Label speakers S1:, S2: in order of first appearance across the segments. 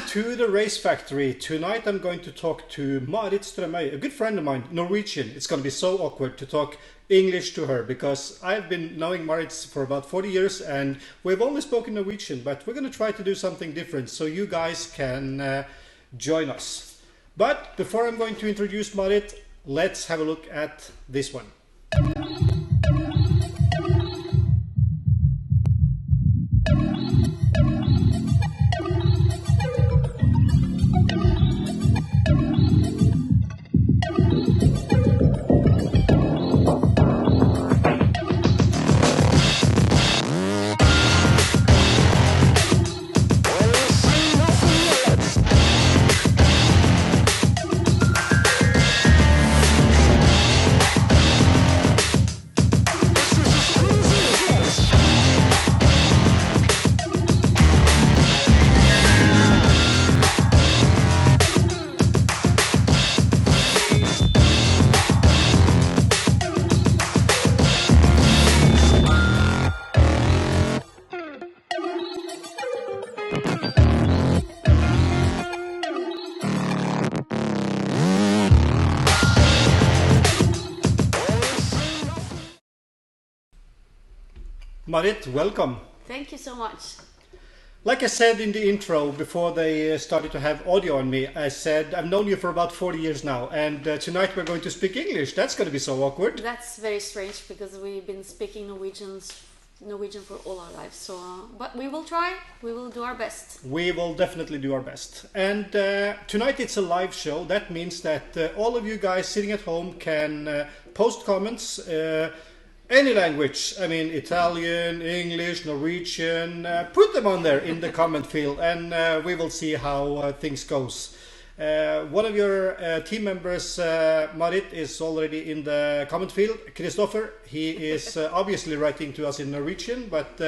S1: to the Race Factory. Tonight I'm going to talk to Marit Strømøy, a good friend of mine, Norwegian. It's going to be so awkward to talk English to her because I've been knowing Marits for about 40 years and we've only spoken Norwegian, but we're going to try to do something different so you guys can join us. But before I'm going to introduce Marit, let's have a look at this one. Marit, welcome.
S2: Thank you so much.
S1: Like I said in the intro, before they started to have audio on me, I said I've known you for about 40 years now, and tonight we're going to speak English. That's going to be so awkward.
S2: That's very strange because we've been speaking Norwegian for all our lives. So, but we will try. We will do our best.
S1: We will definitely do our best. And tonight it's a live show. That means that all of you guys sitting at home can post comments. Any language, I mean Italian, English, Norwegian, put them on there in the comment field and we will see how things goes. One of your team members, Marit, is already in the comment field. Christopher, he is obviously writing to us in Norwegian, but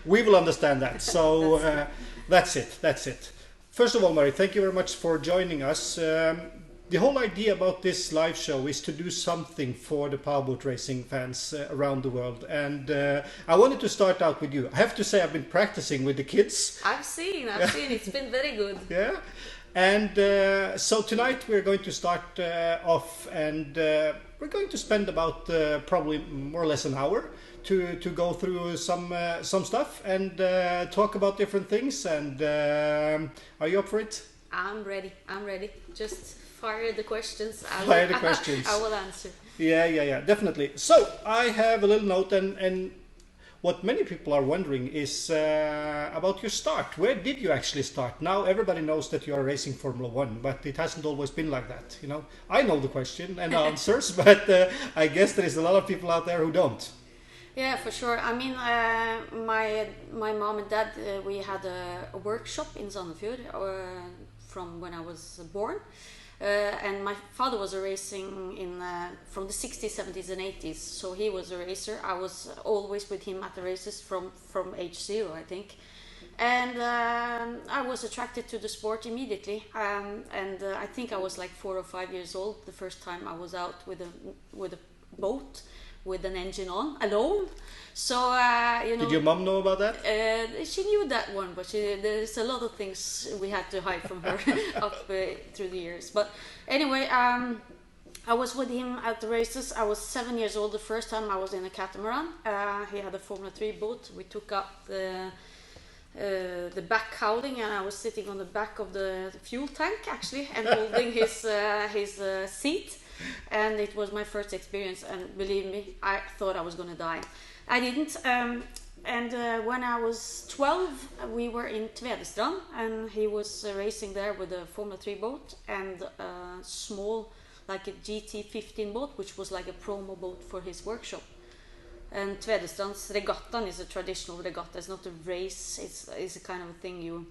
S1: we will understand that. So that's it. First of all, Marit, thank you very much for joining us. The whole idea about this live show is to do something for the powerboat racing fans around the world, and I wanted to start out with you. I have to say I've been practicing with the kids.
S2: I've seen, it's been very good.
S1: Yeah, and so tonight we're going to start off, and we're going to spend about probably more or less an hour to go through some stuff and talk about different things. And are you up for it?
S2: I'm ready. Just fire the questions. I will answer.
S1: Yeah, definitely. So I have a little note, and what many people are wondering is about your start. Where did you actually start? Now everybody knows that you are racing Formula 1, but it hasn't always been like that. You know, I know the question and the answers, but I guess there is a lot of people out there who don't.
S2: Yeah, for sure. I mean, my mom and dad, we had a workshop in Sandefjord from when I was born. And my father was racing from the 60s, 70s and 80s, so he was a racer. I was always with him at the races from age 0, I think. And I was attracted to the sport immediately. And I think I was like 4 or 5 years old the first time I was out with a boat with an engine on, alone. So, you know...
S1: Did your mom know about that?
S2: She knew that one, but there's a lot of things we had to hide from her up through the years. But anyway, I was with him at the races. I was 7 years old the first time I was in a catamaran. He had a Formula 3 boat. We took up the back cowling, and I was sitting on the back of the fuel tank, actually, and holding his seat. And it was my first experience, and believe me, I thought I was going to die. I didn't. And when I was 12, we were in Tvedestrand, and he was racing there with a Formula 3 boat and a small, like a GT15 boat, which was like a promo boat for his workshop. And Tvedestrand's regatta is a traditional regatta. It's not a race. It's a kind of a thing you...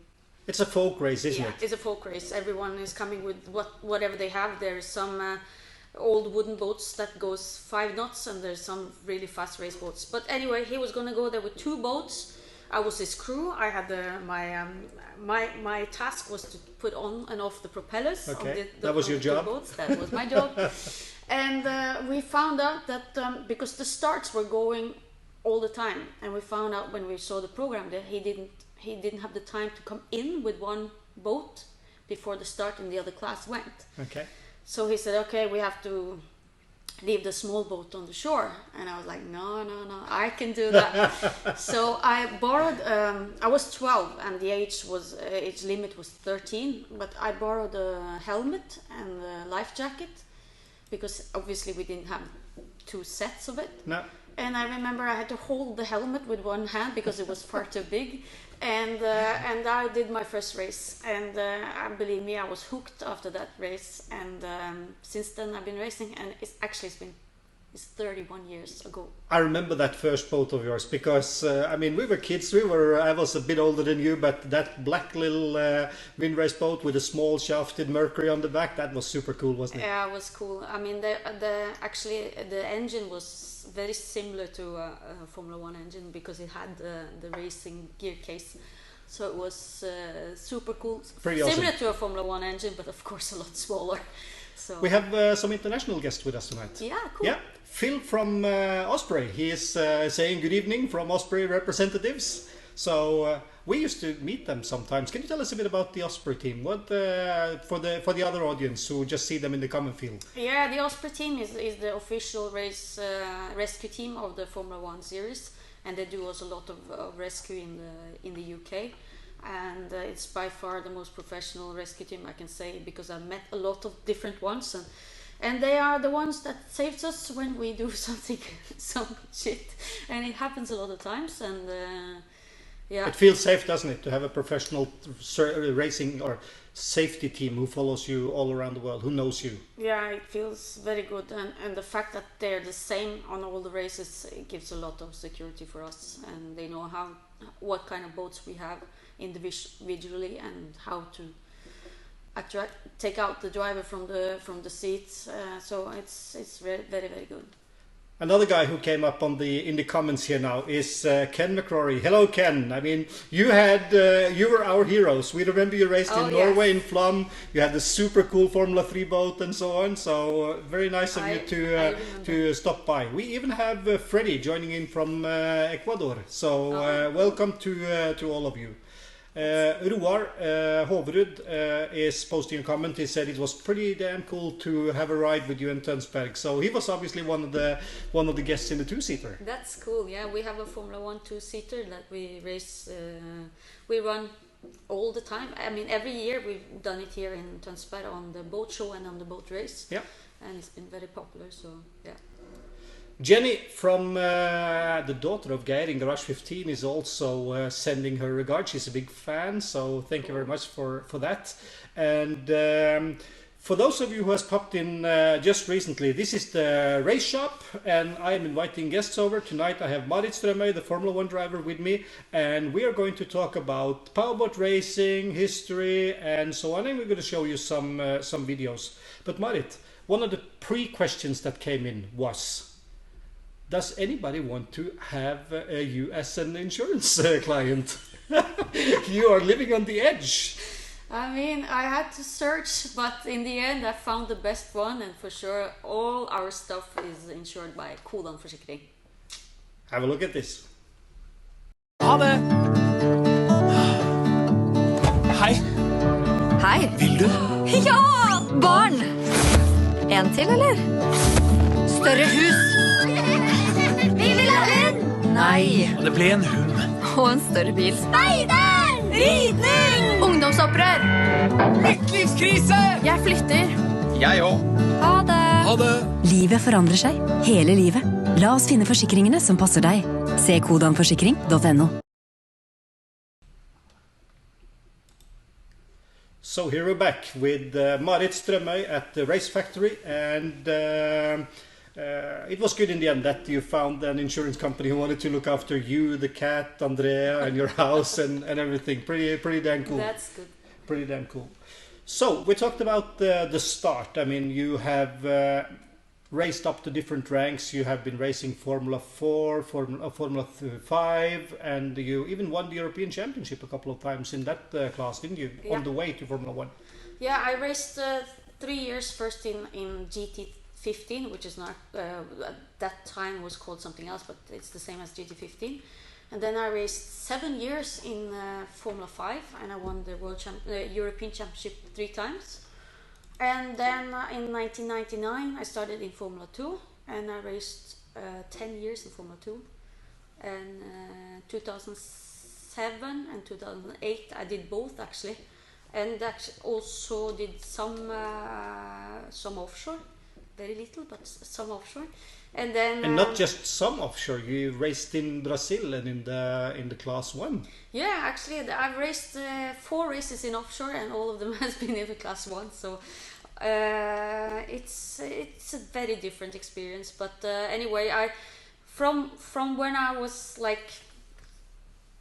S1: It's a folk race, isn't it?
S2: Yeah, it's a folk race. Everyone is coming with whatever they have. There's some old wooden boats that goes 5 knots, and there's some really fast race boats. But anyway, he was going to go there with 2 boats. I was his crew. I had my task was to put on and off the propellers.
S1: Okay, that was your job.
S2: Boats. That was my job. And we found out that because the starts were going all the time, and we found out when we saw the program that he didn't have the time to come in with one boat before the start and the other class went.
S1: Okay.
S2: So he said, okay, we have to leave the small boat on the shore. And I was like, no, I can do that. So I borrowed, I was 12 and the age limit was 13, but I borrowed a helmet and a life jacket because obviously we didn't have 2 sets of it.
S1: No.
S2: And I remember I had to hold the helmet with one hand because it was far too big. And I did my first race, and believe me, I was hooked after that race. And since then I've been racing, and it's 31 years ago.
S1: I remember that first boat of yours because I mean, we were kids. I was a bit older than you, but that black little wind race boat with a small shafted Mercury on the back, that was super cool, wasn't it?
S2: Yeah, it was cool. I mean, the engine was very similar to a Formula 1 engine because it had the racing gear case, so it was super cool.
S1: Pretty
S2: similar
S1: awesome.
S2: to a Formula 1 engine, but of course a lot smaller. So
S1: we have some international guests with us tonight.
S2: Yeah, cool.
S1: Yeah, Phil from Osprey. He is saying good evening from Osprey representatives. So we used to meet them sometimes. Can you tell us a bit about the Osprey team? What for the other audience who just see them in the common field?
S2: Yeah, the Osprey team is the official rescue team of the Formula 1 series, and they do also a lot of rescue in the UK. And it's by far the most professional rescue team I can say, because I've met a lot of different ones, and they are the ones that saves us when we do some shit, and it happens a lot of times. And yeah,
S1: it feels safe, doesn't it, to have a professional racing or safety team who follows you all around the world, who knows you?
S2: Yeah, it feels very good, and the fact that they're the same on all the races, it gives a lot of security for us, and they know what kind of boats we have individually and how to take out the driver from the seats. So it's very, very, very good.
S1: Another guy who came up in the comments here now is Ken McCrory. Hello, Ken. I mean, you were our heroes. We remember you raced in Norway, in Flum. You had the super cool Formula 3 boat and so on. So very nice of you to stop by. We even have Freddy joining in from Ecuador. So welcome to all of you. Roar Hoverud is posting a comment. He said it was pretty damn cool to have a ride with you in Tønsberg. So he was obviously one of the guests in the 2-seater.
S2: That's cool. Yeah, we have a Formula 1 2-seater that we race. We run all the time. I mean, every year we've done it here in Tønsberg on the boat show and on the boat race.
S1: Yeah,
S2: and it's been very popular. So yeah.
S1: Jenny from the daughter of Geir in Garage 15 is also sending her regards. She's a big fan, so thank you very much for that. And for those of you who has popped in just recently, this is the race shop, and I am inviting guests over. Tonight I have Marit Strømøy, the Formula 1 driver, with me, and we are going to talk about powerboat racing, history, and so on, and we're going to show you some videos. But Marit, one of the pre-questions that came in was, does anybody want to have you as an insurance client? You are living on the edge.
S2: I mean, I had to search, but in the end I found the best one, and for sure all our stuff is insured by Codan Forsikring.
S1: Have a look at this.
S3: Ha det! Hei.
S4: Hei.
S3: Vil du?
S4: Ja! Barn! En til, eller? Større hus. Vi vil ha hund! Nei.
S3: Det ble en hund.
S4: Og en større bil. Speider! Ridning! Ungdomsopprør!
S3: Midtlivskrise!
S4: Jeg flytter.
S3: Jeg òg.
S4: Ha det.
S3: Ha det.
S5: Livet forandrer seg, hele livet. La oss finne forsikringene som passer deg. Se kodanforsikring.no.
S1: So here we're back with Marit Strømøy at the Race Factory, and it was good in the end that you found an insurance company who wanted to look after you, the cat, Andrea, and your house and everything. Pretty damn cool.
S2: That's good.
S1: Pretty damn cool. So we talked about the start. I mean, you have raced up to different ranks. You have been racing Formula 4, Formula 5, and you even won the European Championship a couple of times in that class, didn't you?
S2: Yeah.
S1: On the way to Formula 1.
S2: Yeah, I raced 3 years first in GT15, which is not at that time was called something else, but it's the same as GT15. And then I raced 7 years in Formula 5, and I won the European Championship 3 times. And then in 1999 I started in Formula 2, and I raced 10 years in Formula 2. And 2007 and 2008 I did both actually, and also did some offshore, very little, but some offshore. And then
S1: and not just some offshore, you raced in Brazil and in the class 1.
S2: Yeah, actually I've raced 4 races in offshore, and all of them has been in the class 1, so it's a very different experience. But anyway, from when I was like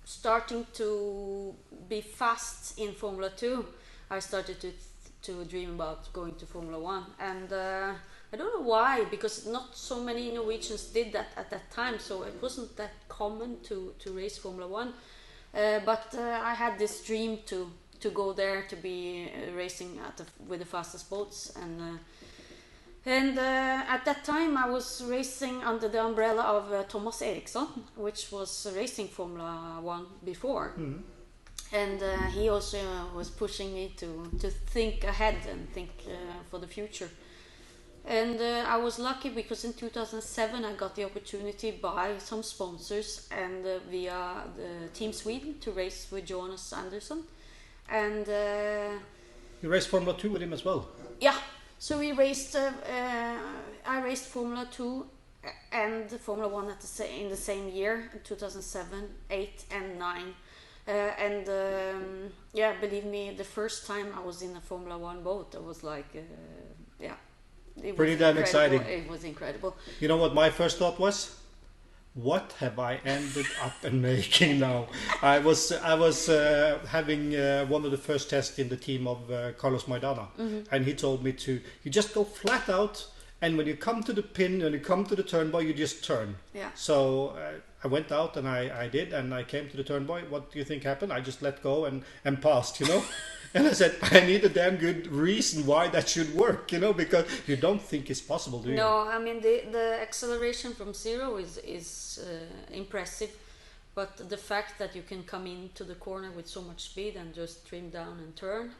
S2: starting to be fast in Formula 2, I started to dream about going to Formula 1, and I don't know why, because not so many Norwegians did that at that time, so it wasn't that common to race Formula 1. But I had this dream to go there, to be racing with the fastest boats, and at that time I was racing under the umbrella of Thomas Eriksson, which was racing Formula 1 before. Mm-hmm. And he also was pushing me to think ahead and think for the future. And I was lucky because in 2007 I got the opportunity by some sponsors and via the Team Sweden to race with Jonas Andersson. And
S1: you raced Formula 2 with him as well?
S2: Yeah, so we raced. I raced Formula 2 and Formula 1 in the same year, 2007, 8 and 9. Yeah, believe me, the first time I was in a Formula 1 boat, I was like, yeah.
S1: Pretty damn exciting.
S2: It was incredible.
S1: You know what my first thought was? What have I ended up and making now? I was having one of the first tests in the team of Carlos Maidana, mm-hmm. and he told me you just go flat out, and when you come to the pin and you come to the turn buoy, you just turn.
S2: Yeah.
S1: So I went out and I did, and I came to the turn buoy. What do you think happened? I just let go and passed, you know. And I said, I need a damn good reason why that should work, you know, because you don't think it's possible, do you?
S2: No, I mean, the acceleration from 0 is impressive, but the fact that you can come into the corner with so much speed and just trim down and turn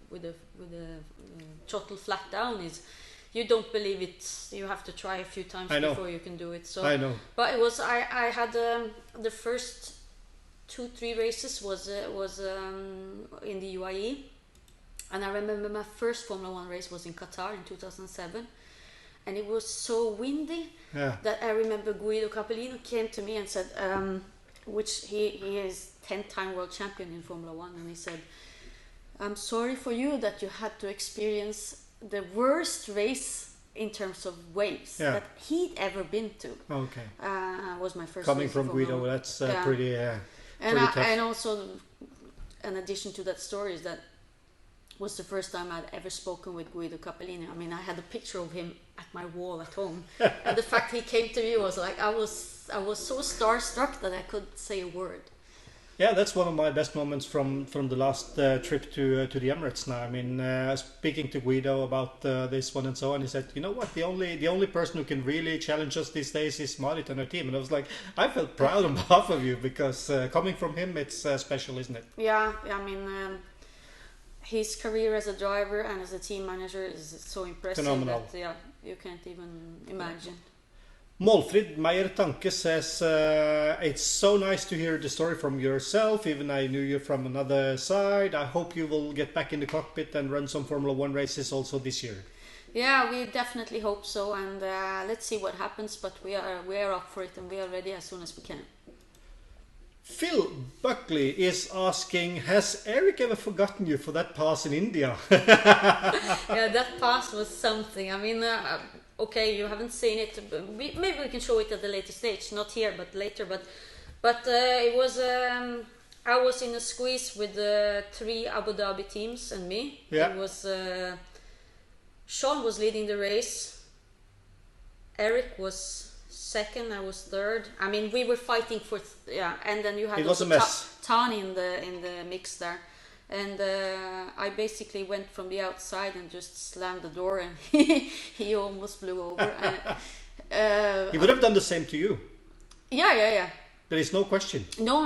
S2: with a throttle flat down is, you don't believe it. You have to try a few times before you can do it. So,
S1: I know.
S2: But it was, I had the first 2-3 races was in the UAE, and I remember my first Formula 1 race was in Qatar in 2007, and it was so windy that I remember Guido Capellino came to me and said, which he is 10-time world champion in Formula 1, and he said, I'm sorry for you that you had to experience the worst race in terms of waves that he'd ever been to.
S1: Okay.
S2: Was my first
S1: coming
S2: race
S1: from Guido, that's pretty
S2: and also, in addition to that story, is that was the first time I'd ever spoken with Guido Capellini. I mean, I had a picture of him at my wall at home, and the fact he came to me was like, I was so starstruck that I couldn't say a word.
S1: Yeah, that's one of my best moments from the last trip to the Emirates now. I mean, speaking to Guido about this one and so on, he said, you know what, the only person who can really challenge us these days is Marit and her team. And I was like, I felt proud on behalf of you, because coming from him, it's special, isn't it?
S2: Yeah, I mean, his career as a driver and as a team manager is so impressive.
S1: Phenomenal.
S2: That you can't even imagine.
S1: Målfrid Meyer Tanke says, it's so nice to hear the story from yourself, even I knew you from another side. I hope you will get back in the cockpit and run some Formula 1 races also this year.
S2: Yeah, we definitely hope so, and let's see what happens, but we are up for it, and we are ready as soon as we can.
S1: Phil Buckley is asking, has Eric ever forgotten you for that pass in India?
S2: Yeah, that pass was something. I mean, okay, you haven't seen it. Maybe we can show it at the later stage, not here, but later. But it was. I was in a squeeze with the 3 Abu Dhabi teams and me.
S1: Yeah.
S2: It was. Shaun was leading the race. Eric was second. I was third. I mean, we were fighting for. And then you had.
S1: It was a mess.
S2: Tani in the mix there. And I basically went from the outside and just slammed the door, and he almost blew over.
S1: He would have done the same to you.
S2: Yeah.
S1: There is no question.
S2: No,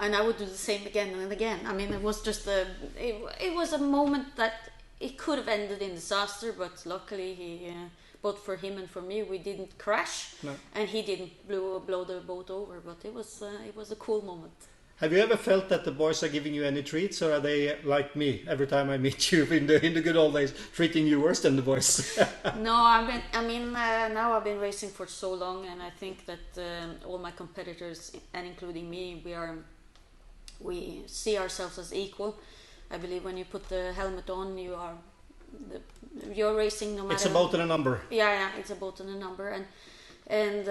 S2: and I would do the same again and again. I mean, it was just it was a moment that it could have ended in disaster, but luckily both for him and for me, we didn't crash, and he didn't blow the boat over. But it was a cool moment.
S1: Have you ever felt that the boys are giving you any treats, or are they like me every time I meet you in the good old days, treating you worse than the boys?
S2: No, now I've been racing for so long, and I think that all my competitors, and including me, we see ourselves as equal. I believe when you put the helmet on, you're racing no matter. It's
S1: a boat and a number.
S2: Yeah, it's a boat and a number, and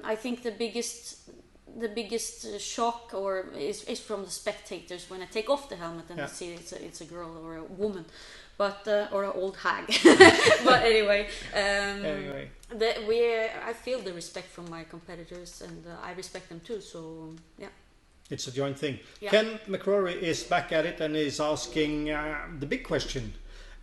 S2: I think the biggest shock is from the spectators when I take off the helmet and I see it's a girl or a woman, but or an old hag. But anyway, I feel the respect from my competitors, and I respect them too. So yeah.
S1: It's a joint thing.
S2: Yeah.
S1: Ken McCrory is back at it and is asking the big question.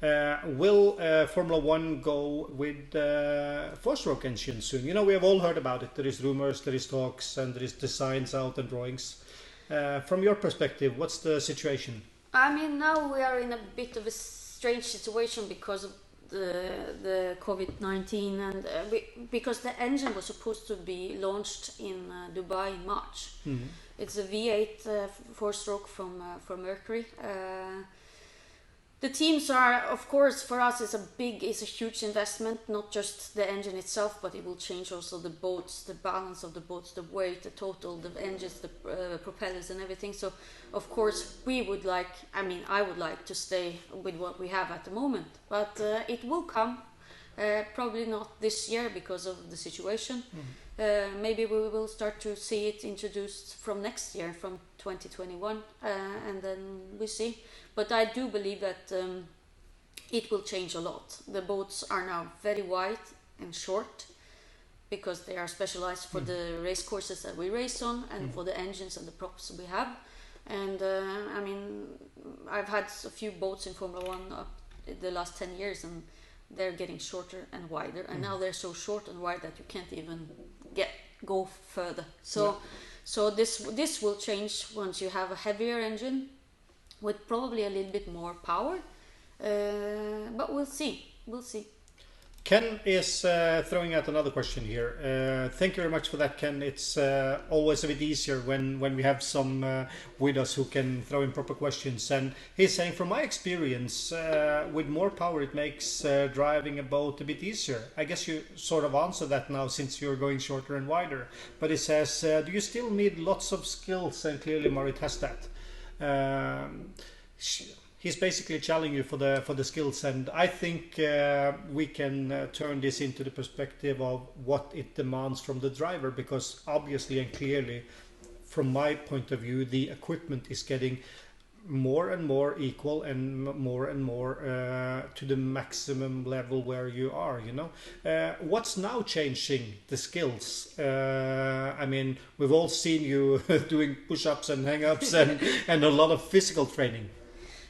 S1: Will Formula 1 go with 4-stroke engines soon? You know, we have all heard about it. There is rumors, there is talks, and there is designs out and drawings. From your perspective, what's the situation?
S2: I mean, now we are in a bit of a strange situation because of the COVID-19, and because the engine was supposed to be launched in Dubai in March. Mm-hmm. It's a V8 4-stroke from Mercury. The teams are, of course, for us it's a huge investment, not just the engine itself, but it will change also the boats, the balance of the boats, the weight, the total, the engines, the propellers and everything. So, of course, I would like to stay with what we have at the moment, but it will come, probably not this year because of the situation. Mm-hmm. Maybe we will start to see it introduced from next year, from 2021, and then we see. But I do believe that it will change a lot. The boats are now very wide and short because they are specialized for the race courses that we race on and for the engines and the props we have. And I've had a few boats in Formula 1 the last 10 years, and they're getting shorter and wider. And now they're so short and wide that you can't even go further. So this will change once you have a heavier engine with probably a little bit more power, but we'll see.
S1: Ken is throwing out another question here. Thank you very much for that, Ken. It's always a bit easier when we have some with us who can throw in proper questions. And he's saying, from my experience, with more power it makes driving a boat a bit easier. I guess you sort of answer that now since you're going shorter and wider. But he says, do you still need lots of skills? And clearly Marit has that. He's basically challenging you for the skills, and I think we can turn this into the perspective of what it demands from the driver, because obviously and clearly from my point of view the equipment is getting more and more equal and more to the maximum level where you are, you know. What's now changing the skills? I mean, we've all seen you doing push-ups and hang-ups and a lot of physical training.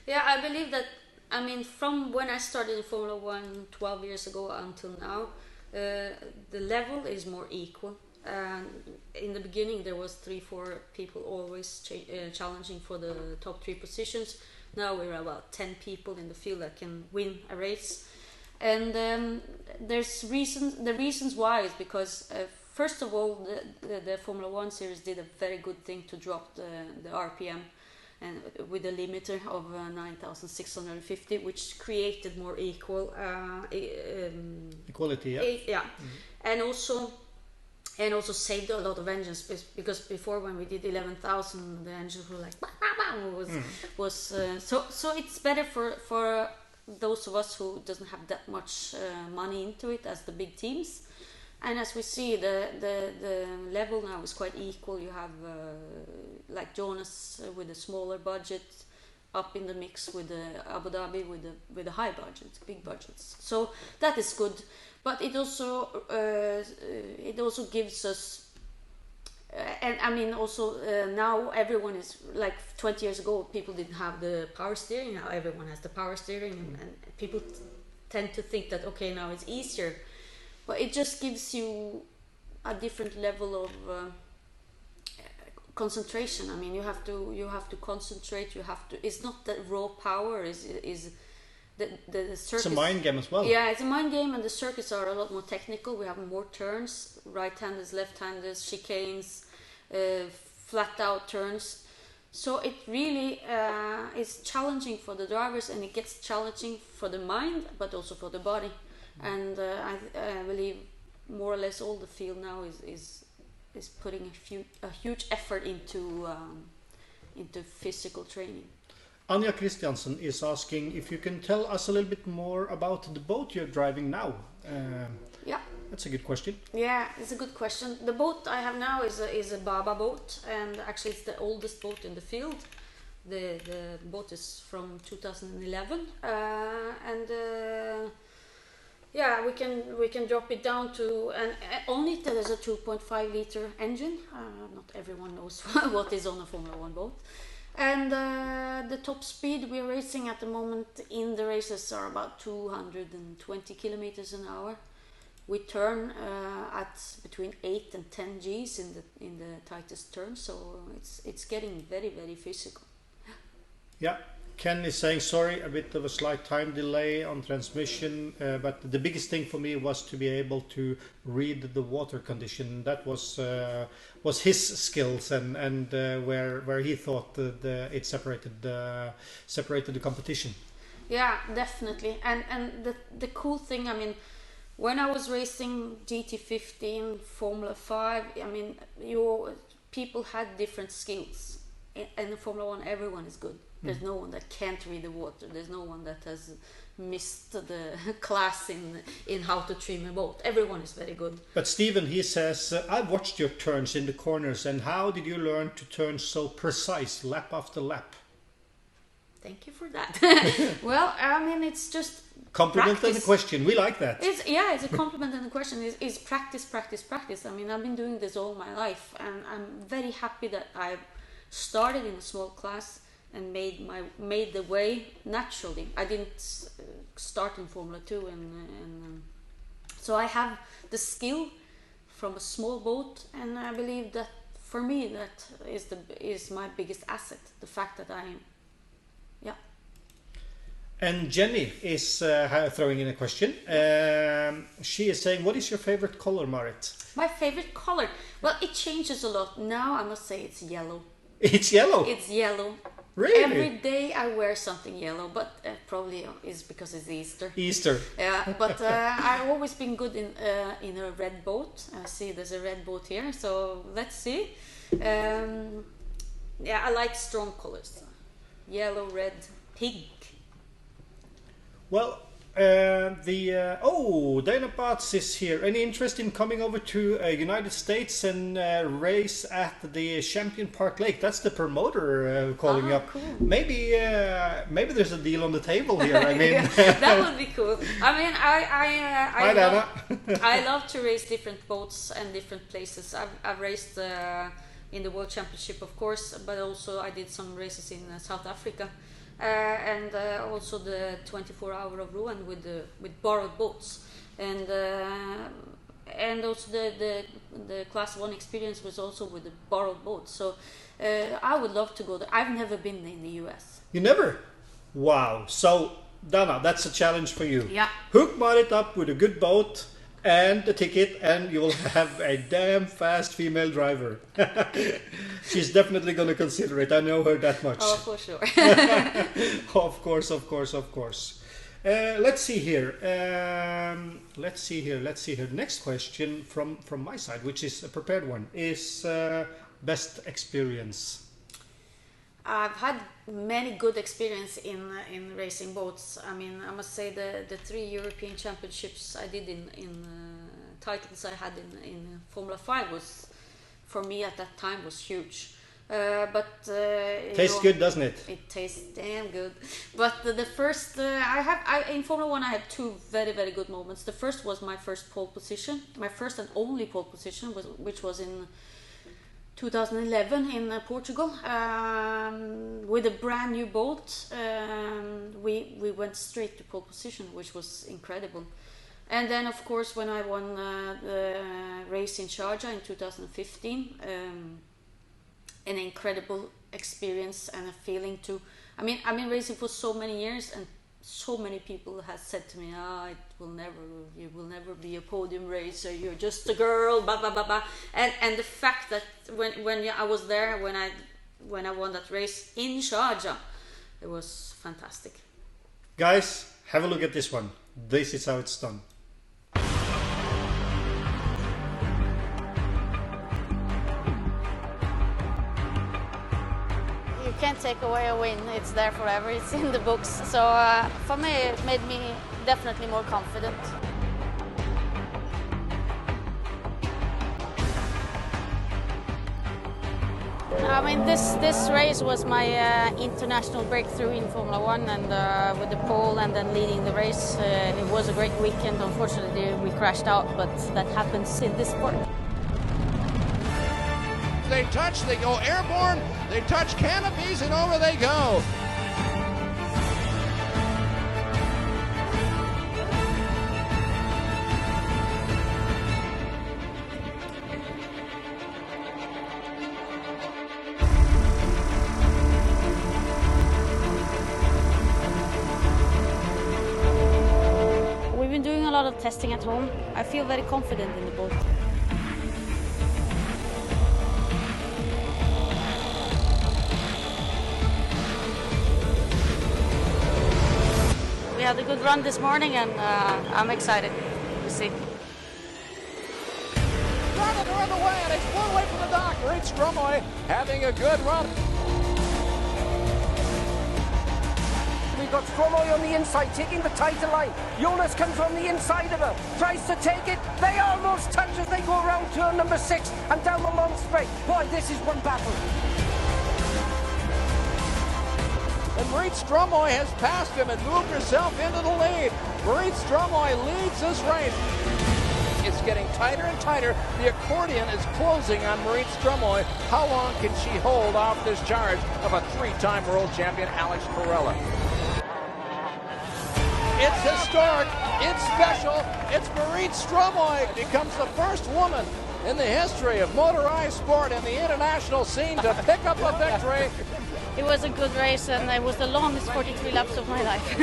S2: Yeah, I believe that, from when I started in Formula 1 12 years ago until now, the level is more equal. In the beginning there was 3-4 people always challenging for the top 3 positions. Now we're about 10 people in the field that can win a race, and there's reasons. The reasons why is because first of all the Formula 1 series did a very good thing to drop the RPM, and with a limiter of 9,650, which created more equal
S1: equality. Yeah. Mm-hmm. And also saved a lot of engines, because before when we did 11,000 the engines were like so it's better for those of us who doesn't have that much money into it as the big teams. And as we see, the level now is quite equal. You have like Jonas with a smaller budget up in the mix with the Abu Dhabi with the high budgets, big budgets. So that is good. But it also gives us, now everyone is like 20 years ago. People didn't have the power steering. Now everyone has the power steering, and people tend to think that okay, now it's easier. But it just gives you a different level of
S2: concentration. I mean, you have to concentrate. It's not that raw power. Is the circuits.
S1: It's a mind game as well.
S2: Yeah, it's a mind game, and the circuits are a lot more technical. We have more turns, right-handers, left-handers, chicanes, flat out turns. So it really is challenging for the drivers, and it gets challenging for the mind, but also for the body. And I believe more or less all the field now is putting a huge effort into physical training.
S1: Anja Christiansen is asking if you can tell us a little bit more about the boat you're driving now.
S2: Yeah.
S1: That's a good question.
S2: Yeah, it's a good question. The boat I have now is a Baba boat, and actually it's the oldest boat in the field. The boat is from 2011, yeah, we can drop it down to, and only there is a 2.5 liter engine. Not everyone knows what is on a Formula 1 boat. And the top speed we're racing at the moment in the races are about 220 kilometers an hour. We turn at between 8 and 10 Gs in the tightest turn, so it's getting very, very physical.
S1: Yeah, Ken is saying sorry, a bit of a slight time delay on transmission, but the biggest thing for me was to be able to read the water condition. That was his skills, and where he thought that it separated the competition.
S2: Yeah, definitely. And the cool thing, I mean, when I was racing GT15, Formula 5, I mean, people had different skills. In Formula 1, everyone is good. There's no one that can't read the water. There's no one that has missed the class in how to trim a boat. Everyone is very good.
S1: But Stephen, he says, I've watched your turns in the corners, and how did you learn to turn so precise, lap after lap?
S2: Thank you for that. Well, I mean, it's just
S1: compliment
S2: practice.
S1: And a question. We like that.
S2: It's a compliment and a question. Is practice, practice, practice. I mean, I've been doing this all my life, and I'm very happy that I've started in a small class and made the way naturally. I didn't start in Formula 2, and so I have the skill from a small boat, and I believe that for me that is my biggest asset. The fact that yeah.
S1: And Jenny is throwing in a question. She is saying, what is your favorite color, Marit?
S2: My favorite color? Well, it changes a lot. Now I must say it's yellow.
S1: It's yellow?
S2: It's yellow.
S1: Really?
S2: Every day I wear something yellow, but probably is because it's Easter.
S1: Easter.
S2: Yeah, but I've always been good in a red boat. I see there's a red boat here, so let's see. Yeah, I like strong colors. Yellow, red, pink.
S1: Well, Dana Batts is here. Any interest in coming over to United States and race at the Champion Park Lake? That's the promoter calling up.
S2: Cool.
S1: Maybe there's a deal on the table here. I mean,
S2: yeah, that would be cool. I mean, I love to race different boats and different places. I've raced in the World Championship, of course, but also I did some races in South Africa. And also the 24-hour of Rouen with borrowed boats, and also the Class 1 experience was also with the borrowed boats. So I would love to go there. I've never been in the US.
S1: You never? Wow. So Dana, that's a challenge for you.
S2: Yeah.
S1: Hook Marit up with a good boat and a ticket, and you will have a damn fast female driver. She's definitely going to consider it. I know her that much.
S2: Oh, for sure.
S1: Of course. Let's see here. Next question from my side, which is a prepared one, is best experience.
S2: I've had many good experience in racing boats. I mean, I must say the 3 European championships I did in titles I had in Formula 5 was, for me at that time, was huge.
S1: Tastes good, doesn't it?
S2: It tastes damn good. But the first in Formula 1 I had 2 very, very good moments. The first was my first pole position, my first and only pole position, which was in 2011 in Portugal, with a brand new boat. We went straight to pole position, which was incredible. And then, of course, when I won the race in Sharjah in 2015, an incredible experience and a feeling to. I mean, I've been racing for so many years, and so many people have said to me, you will never be a podium racer, you're just a girl, blah blah blah blah. And the fact that when I was there, when I won that race in Sharjah, it was fantastic.
S1: Guys, have a look at this one. This is how it's done.
S2: You can't take away a win, it's there forever, it's in the books. So for me, it made me definitely more confident. I mean, this race was my international breakthrough in Formula One, and with the pole and then leading the race, it was a great weekend. Unfortunately, we crashed out, but that happens in this sport.
S6: They touch, they go airborne, they touch canopies, and over they go.
S2: We've been doing a lot of testing at home. I feel very confident in the boat. We had a good run this morning, and I'm excited to see.
S6: Running her the way, and it's one away from the dock. Marit Strømøy having a good run.
S7: We've got Strømøy on the inside, taking the title line. Jonas comes on the inside of her, tries to take it. They almost touch as they go around turn number 6 and down the long straight. Boy, this is one battle.
S6: And Marit Strømøy has passed him and moved herself into the lead. Marit Strømøy leads this race. It's getting tighter and tighter. The accordion is closing on Marit Strømøy. How long can she hold off this charge of a 3-time world champion, Alex Perella? It's historic. It's special. It's Marit Strømøy becomes the first woman in the history of motorized sport in the international scene to pick up a victory.
S2: It was a good race, and it was the longest 43 laps of my life.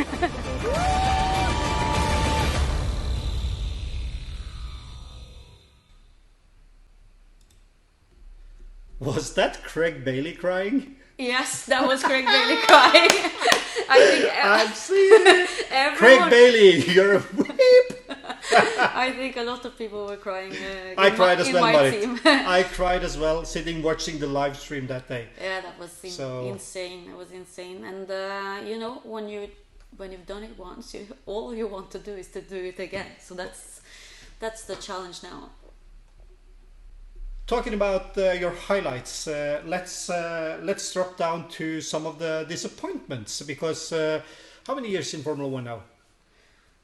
S1: Was that Craig Bailey crying?
S2: Yes, that was Craig Bailey crying. I think
S1: I've seen it. Craig Bailey, you're a whip.
S2: I think a lot of people were crying.
S1: I cried as well,
S2: Marit.
S1: I cried as well, sitting watching the live stream that day.
S2: Yeah, that was insane. It was insane, and you know, when you've done it once, all you want to do is to do it again. So that's the challenge now.
S1: Talking about your highlights, let's drop down to some of the disappointments, because how many years in Formula One now?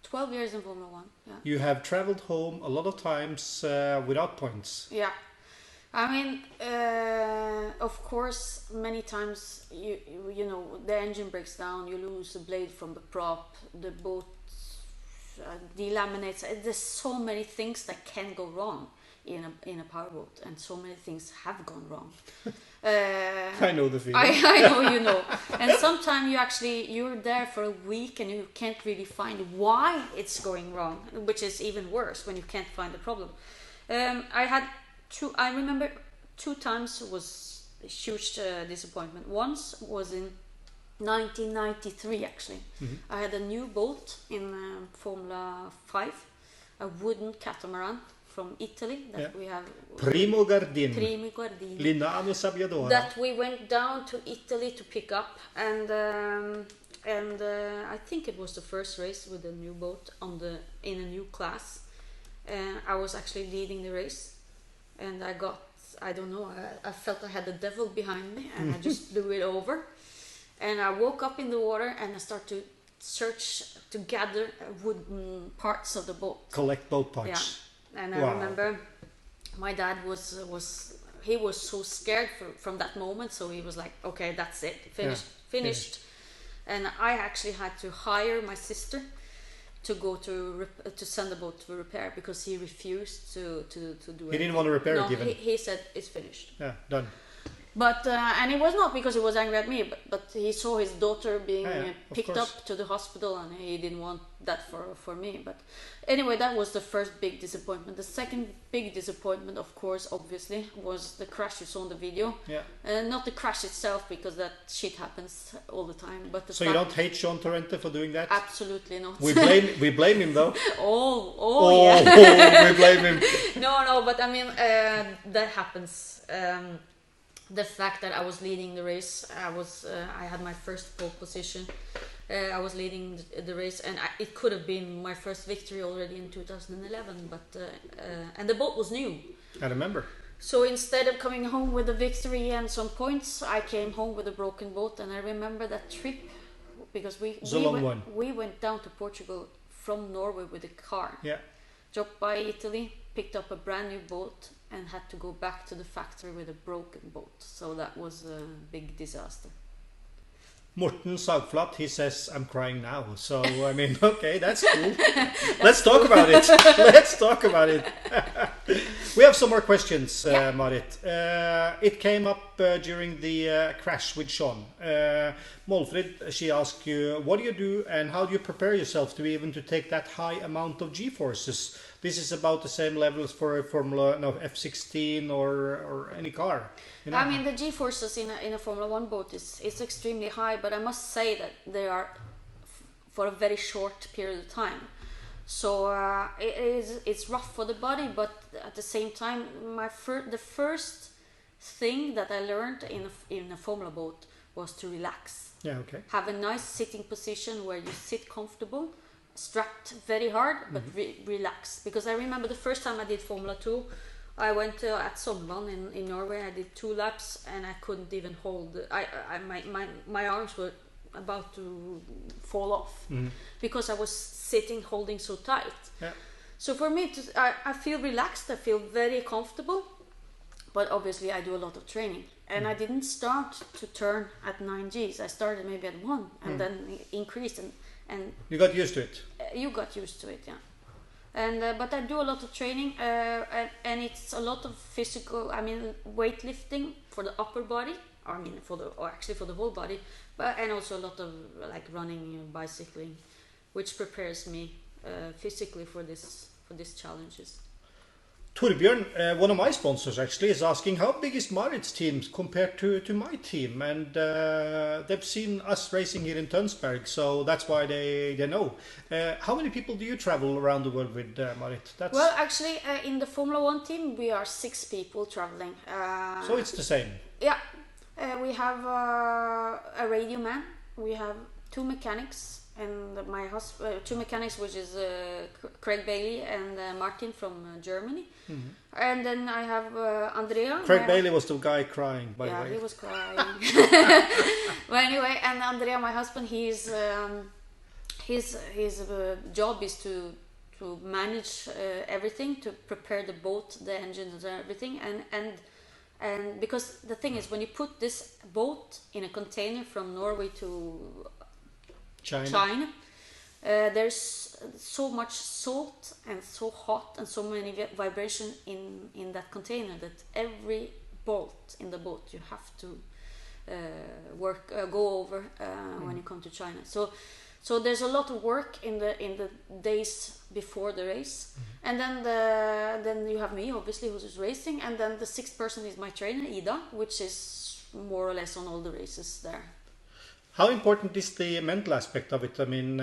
S2: 12 years in Formula One. Yeah.
S1: You have traveled home a lot of times without points.
S2: Yeah, I mean, of course, many times you know, the engine breaks down, you lose a blade from the prop, the boat delaminates. There's so many things that can go wrong in a powerboat, and so many things have gone wrong.
S1: I know the feeling.
S2: I know you know. And sometimes you're there for a week and you can't really find why it's going wrong, which is even worse when you can't find the problem. I remember 2 times was a huge disappointment. Once was in 1993 actually. Mm-hmm. I had a new boat in Formula 5, a wooden catamaran from Italy that we have.
S1: Primo Gardini.
S2: Linano
S1: Sabbiadoro.
S2: That we went down to Italy to pick up, and I think it was the first race with a new boat in a new class. I was actually leading the race, and I felt I had the devil behind me, and I just blew it over. And I woke up in the water, and I started to search to gather wooden parts of the boat.
S1: Collect boat parts.
S2: Yeah. And I remember my dad was so scared from that moment, so he was like, okay, that's it, finished. And I actually had to hire my sister to go to send the boat to repair, because he refused to do it.
S1: He didn't want to repair it even.
S2: He said it's finished.
S1: Yeah, done.
S2: But and it was not because he was angry at me, but he saw his daughter being picked up to the hospital, and he didn't want that for me. But anyway, that was the first big disappointment. The second big disappointment, of course, obviously, was the crash you saw in the video.
S1: Yeah.
S2: Not the crash itself, because that shit happens all the time. But the
S1: so you don't hate Shaun Torrente for doing that?
S2: Absolutely not.
S1: We blame him though.
S2: Yeah.
S1: We blame him.
S2: No, but I mean that happens. The fact that I was leading the race, I had my first pole position. I was leading the race, and it could have been my first victory already in 2011. But and the boat was new.
S1: I remember.
S2: So instead of coming home with a victory and some points, I came home with a broken boat. And I remember that trip because we went down to Portugal from Norway with a car.
S1: Yeah.
S2: Dropped by Italy, picked up a brand new boat, and had to go back to the factory with a broken boat. So that was a big disaster.
S1: Morten Sagflat, he says, I'm crying now. So, I mean, okay, that's cool. Let's talk about it. Let's talk about it. We have some more questions, Marit. It came up during the crash with Shaun. Molfrid, she asked you, what do you do and how do you prepare yourself to be able to take that high amount of G-forces? This is about the same levels for a Formula F16 or any car. You know?
S2: I mean, the G-forces in a Formula 1 boat is extremely high, but I must say that they are for a very short period of time. So it's rough for the body, but at the same time, the first thing that I learned in a Formula boat was to relax.
S1: Yeah, okay.
S2: Have a nice sitting position where you sit comfortable, strapped very hard, but relax. Because I remember the first time I did Formula 2, I went at Ommedal in Norway. I did 2 laps and I couldn't even hold. My arms were about to fall off because I was sitting holding so tight.
S1: Yeah.
S2: So for me, I feel relaxed. I feel very comfortable. But obviously, I do a lot of training. And I didn't start to turn at 9 Gs. I started maybe at 1 and then increased. And
S1: you got used to it?
S2: You got used to it, yeah. And but I do a lot of training, and it's a lot of physical. I mean, weightlifting for the upper body. I mean, for the whole body, and also a lot of like running, bicycling, which prepares me physically for these challenges.
S1: Torbjörn, one of my sponsors actually, is asking how big is Marits team compared to my team, and they've seen us racing here in Tønsberg, so that's why they know. How many people do you travel around the world with, Marit?
S2: Well, actually, in the Formula 1 team, we are 6 people traveling.
S1: So it's the same?
S2: Yeah. We have a radio man, we have 2 mechanics, and my husband, 2 mechanics, which is Craig Bailey and Martin from Germany. And then I have Andrea.
S1: Craig Bailey was the guy crying, by the way.
S2: Yeah, he was crying. But anyway, and Andrea, my husband, his job is to manage everything, to prepare the boat, the engines, and everything, and because the thing is, when you put this boat in a container from Norway to China, there's so much salt and so hot and so many vibration in that container that every bolt in the boat you have to go over when you come to China. So there's a lot of work in the days before the race, and then you have me, obviously, who's racing, and then the 6th person is my trainer, Ida, which is more or less on all the races there.
S1: How important is the mental aspect of it? I mean,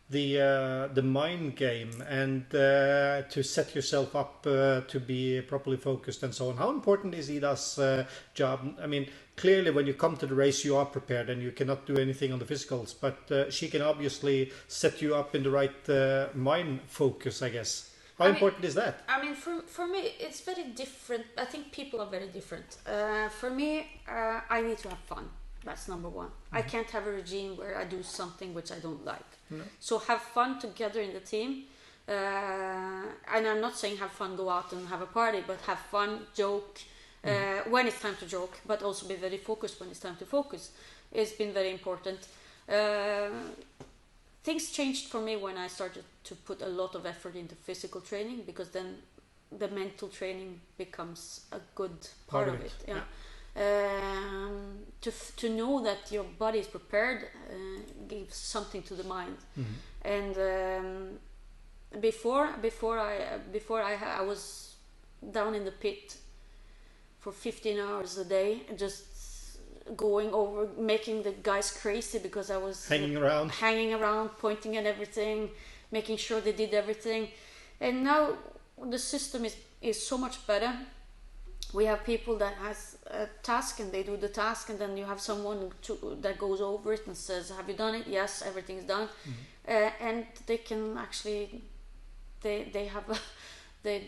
S1: the mind game and to set yourself up to be properly focused and so on. How important is Ida's job? I mean, clearly when you come to the race you are prepared and you cannot do anything on the physicals, but she can obviously set you up in the right mind focus, I guess. How important is that?
S2: I mean, for me, it's very different. I think people are very different. For me, I need to have fun. That's number 1. I can't have a regime where I do something which I don't like. So have fun together in the team. And I'm not saying have fun, go out and have a party, but have fun, joke when it's time to joke, but also be very focused when it's time to focus. It's been very important. Things changed for me when I started to put a lot of effort into physical training, because then the mental training becomes a good part of it. Yeah. To know that your body is prepared gives something to the mind. And before I was down in the pit for 15 hours a day, just going over, making the guys crazy because I was hanging around, pointing at everything, making sure they did everything. And now the system is so much better. We have people that has a task and they do the task, and then you have someone that goes over it and says, have you done it? Yes, everything's done. And they can actually, they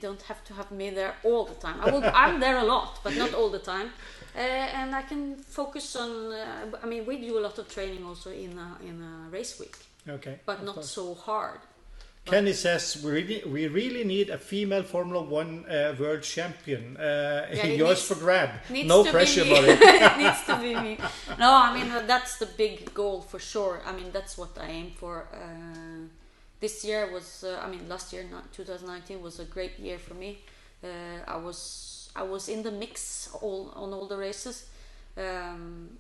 S2: don't have to have me there all the time. I'm there a lot, but not all the time. And I can focus on, I mean, we do a lot of training also in a race week. Okay. But not so hard.
S1: Kenny says we really need a female Formula 1 world champion. Yours for grab. No pressure about it.
S2: It needs to be me. No, I mean, that's the big goal for sure. I mean, that's what I aim for. This year was, last year, 2019, was a great year for me. I was in the mix on all the races. And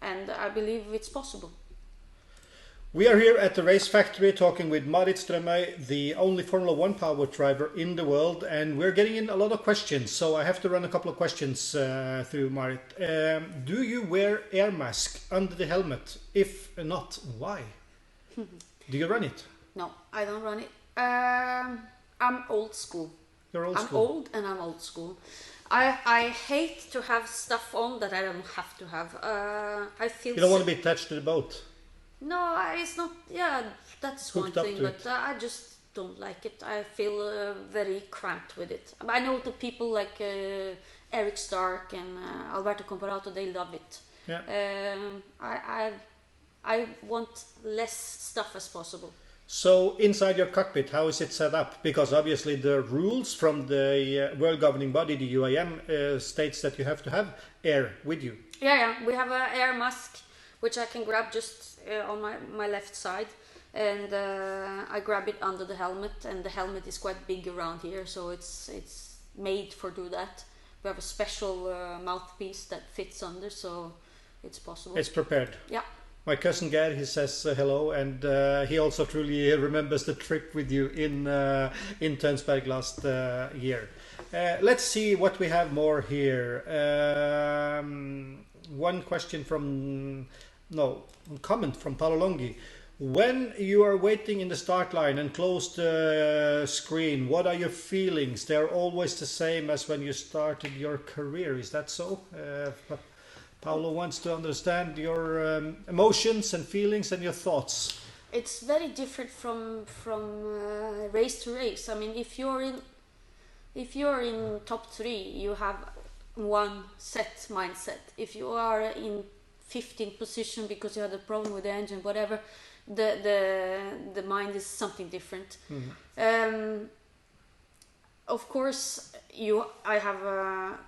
S2: I believe it's possible.
S1: We are here at the race factory talking with Marit Strømøy, the only Formula 1 powerboat driver in the world, and we're getting in a lot of questions, so I have to run a couple of questions through Marit. Do you wear air mask under the helmet? If not, why? Do you run it?
S2: No, I don't run it. I'm old school.
S1: You're old school?
S2: I'm old and I'm old school. I hate to have stuff on that I don't have to have. I feel
S1: you don't want to be attached to the boat?
S2: No, it's not. Yeah, that's one thing, but I just don't like it. I feel very cramped with it. I know the people like Eric Stark and Alberto Comparato, they love it. Yeah. I want less stuff as possible.
S1: So inside your cockpit, how is it set up? Because obviously the rules from the world governing body, the UIM, states that you have to have air with you.
S2: Yeah, we have an air mask, which I can grab just on my left side, and I grab it under the helmet, and the helmet is quite big around here, so it's made for do that. We have a special mouthpiece that fits under, so it's possible.
S1: It's prepared.
S2: Yeah.
S1: My cousin Gerd, he says hello, and he also truly remembers the trip with you in Tønsberg last year. Let's see what we have more here. One question comment from Paolo Longhi. When you are waiting in the start line and close the screen, what are your feelings? They're always the same as when you started your career. Is that so? Paolo wants to understand your emotions and feelings and your thoughts.
S2: It's very different from race to race. I mean, if you're in top 3, you have one set mindset. If you are in 15th position because you had a problem with the engine, whatever, the mind is something different. Mm-hmm. Of course, I have a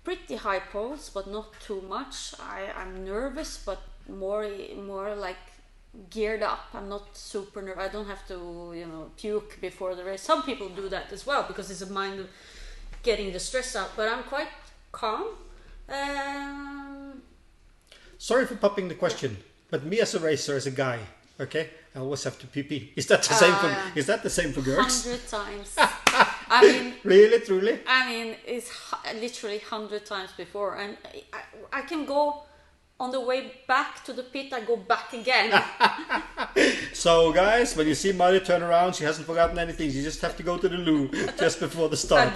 S2: pretty high pulse, but not too much. I'm nervous, but more like geared up. I'm not super nervous. I don't have to puke before the race. Some people do that as well because it's a mind of getting the stress out, but I'm quite calm.
S1: Sorry for popping the question, but me as a racer, as a guy, okay, I always have to pee. Is that the same for? Yeah. Is that the same for girls?
S2: 100 times. I mean,
S1: really, truly.
S2: I mean, it's literally 100 times before, and I can go on the way back to the pit. I go back again.
S1: So, guys, when you see Marit turn around, she hasn't forgotten anything. You just have to go to the loo just before the start.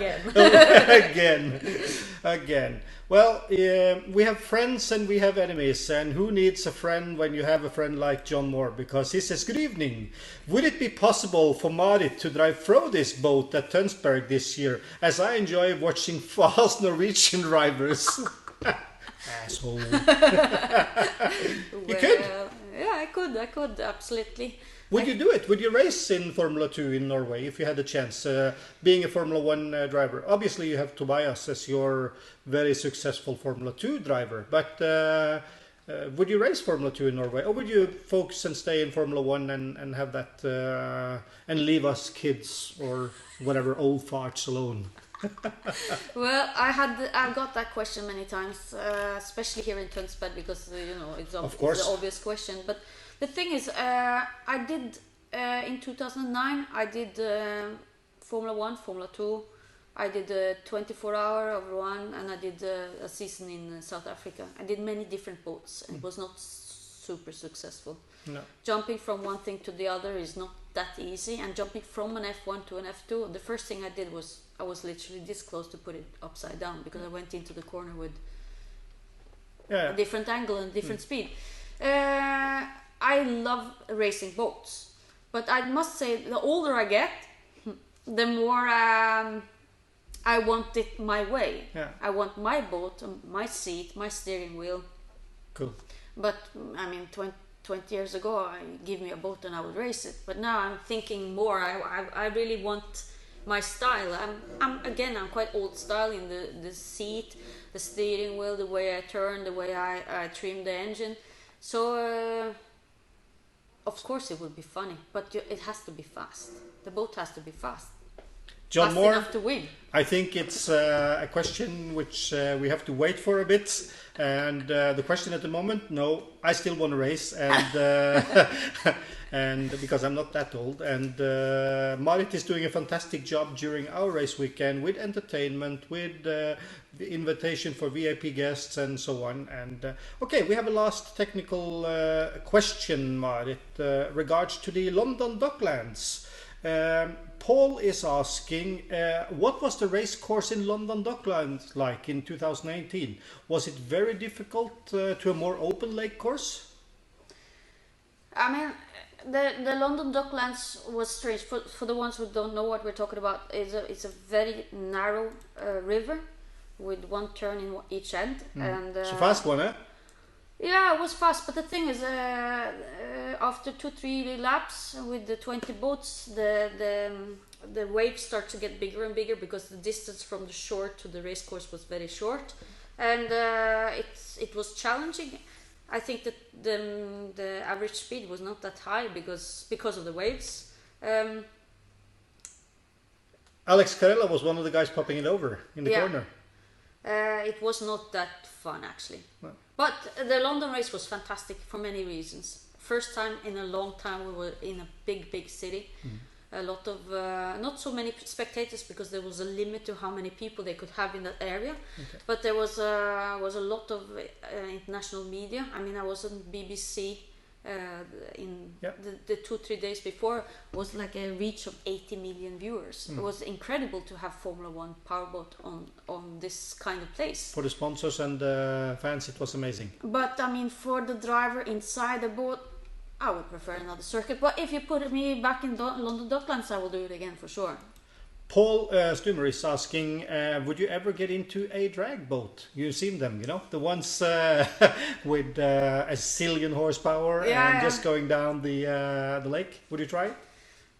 S1: Again. Well, we have friends and we have enemies, and who needs a friend when you have a friend like John Moore? Because he says, good evening. Would it be possible for Marit to drive Frode's boat at Tønsberg this year, as I enjoy watching fast Norwegian drivers? Asshole. You could.
S2: Yeah, I could, absolutely.
S1: Would you do it? Would you race in Formula 2 in Norway if you had the chance, being a Formula 1 driver? Obviously, you have Tobias as your very successful Formula 2 driver, but would you race Formula 2 in Norway, or would you focus and stay in Formula 1 and have that and leave us kids or whatever old farts alone?
S2: Well, I got that question many times, especially here in Tønsberg, because it's the obvious question. But the thing is, I did in 2009. I did Formula 1, Formula 2. I did a 24-hour over one, and I did a season in South Africa. I did many different boats, and it was not super successful.
S1: No.
S2: Jumping from one thing to the other is not that easy, and jumping from an F1 to an F2, the first thing I did was I was literally this close to put it upside down, because I went into the corner with a different angle and different speed. I love racing boats, but I must say the older I get, the more I want it my way.
S1: Yeah.
S2: I want my boat, my seat, my steering wheel.
S1: Cool.
S2: But I mean, 20 years ago, give me a boat and I would race it. But now I'm thinking more. I really want my style. I'm quite old style in the seat, the steering wheel, the way I turn, the way I trim the engine. So of course it would be funny, but it has to be fast. The boat has to be fast.
S1: John
S2: fast
S1: Moore,
S2: enough to win.
S1: I think it's a question which we have to wait for a bit. And the question at the moment, no, I still want to race, and and because I'm not that old. And Marit is doing a fantastic job during our race weekend with entertainment, with the invitation for VIP guests and so on. And okay, we have a last technical question, Marit, regards to the London Docklands. Paul is asking, what was the race course in London Docklands like in 2018? Was it very difficult to a more open lake course?
S2: I mean, the London Docklands was strange. For the ones who don't know what we're talking about, it's a very narrow river with one turn in each end. And
S1: it's a fast one, eh?
S2: Yeah, it was fast, but the thing is, after 2-3 laps with the 20 boats, the waves start to get bigger and bigger, because the distance from the shore to the race course was very short, and it was challenging. I think that the average speed was not that high because of the waves.
S1: Alex Carella was one of the guys popping it over in the corner.
S2: It was not that fun, actually.
S1: No.
S2: But the London race was fantastic for many reasons. First time in a long time we were in a big city. A lot of not so many spectators, because there was a limit to how many people they could have in that area. Okay. But there was a lot of international media. I mean, I was on BBC in the 2-3 days before. Was like a reach of 80 million viewers. It was incredible to have Formula 1 Powerboat on this kind of place.
S1: For the sponsors and the fans, it was amazing.
S2: But I mean, for the driver inside the boat, I would prefer another circuit. But if you put me back in London Docklands, I will do it again for sure.
S1: Paul Strømøy is asking, would you ever get into a drag boat? You've seen them, you know, the ones with a zillion horsepower just going down the lake. Would you try it?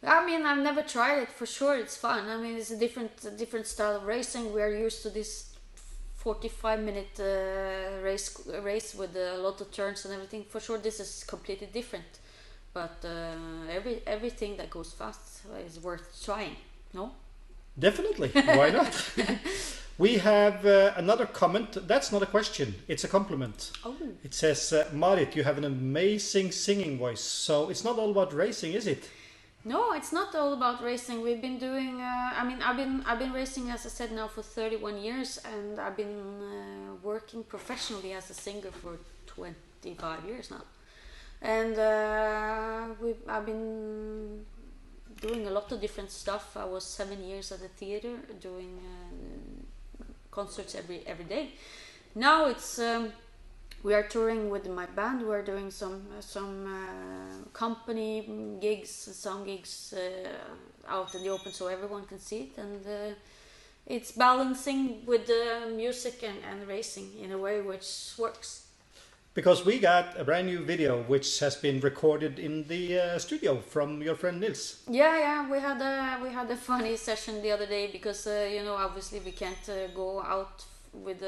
S2: I mean, I've never tried it. For sure, it's fun. I mean, it's a different style of racing. We are used to this 45-minute race with a lot of turns and everything. For sure, this is completely different. But everything that goes fast is worth trying. No?
S1: Definitely. Why not? We have another comment. That's not a question. It's a compliment.
S2: Oh.
S1: It says, Marit, you have an amazing singing voice. So it's not all about racing, is it?
S2: No, it's not all about racing. We've been doing. I've been racing, as I said, now for 31 years, and I've been working professionally as a singer for 25 years now. And I've been doing a lot of different stuff. I was 7 years at the theater doing concerts every day. Now it's we are touring with my band. We're doing some company gigs, some gigs out in the open so everyone can see it, and it's balancing with the music and racing in a way which works.
S1: Because we got a brand new video which has been recorded in the studio from your friend Nils.
S2: Yeah, we had a funny session the other day, because obviously we can't go out with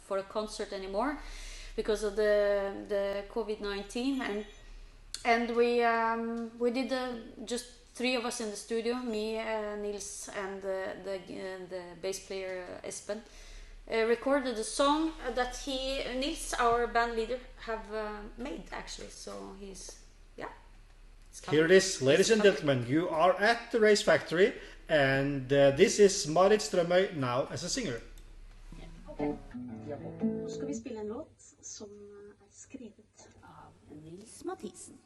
S2: for a concert anymore. because of the COVID-19, and we did just 3 of us in the studio, me, Nils, and the bass player Espen. Recorded a song that Nils, our band leader, have made actually. So he's
S1: Here it is, ladies and gentlemen. You are at the Race Factory, and this is Marit Strømøy now as a singer.
S8: Okay. Nå skal vi spille en låt som skrevet av Nils Mathisen.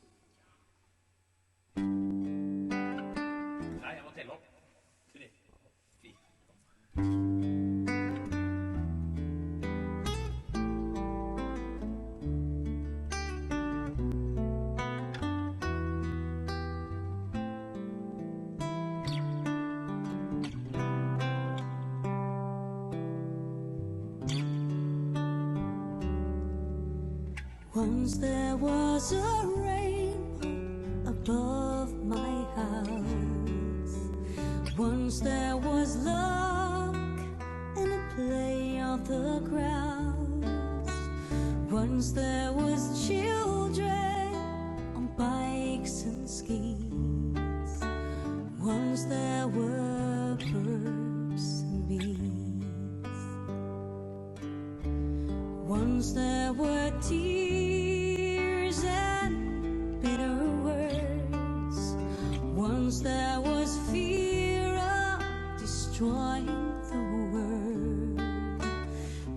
S3: Nei, jeg må telle opp. 3, 4.
S8: Once there was a rainbow above my house. Once there was luck and a play of the grounds. Once there was children on bikes and skis. Once there were birds and bees. Once there were tears and bitter words. Once there was fear of destroying the world.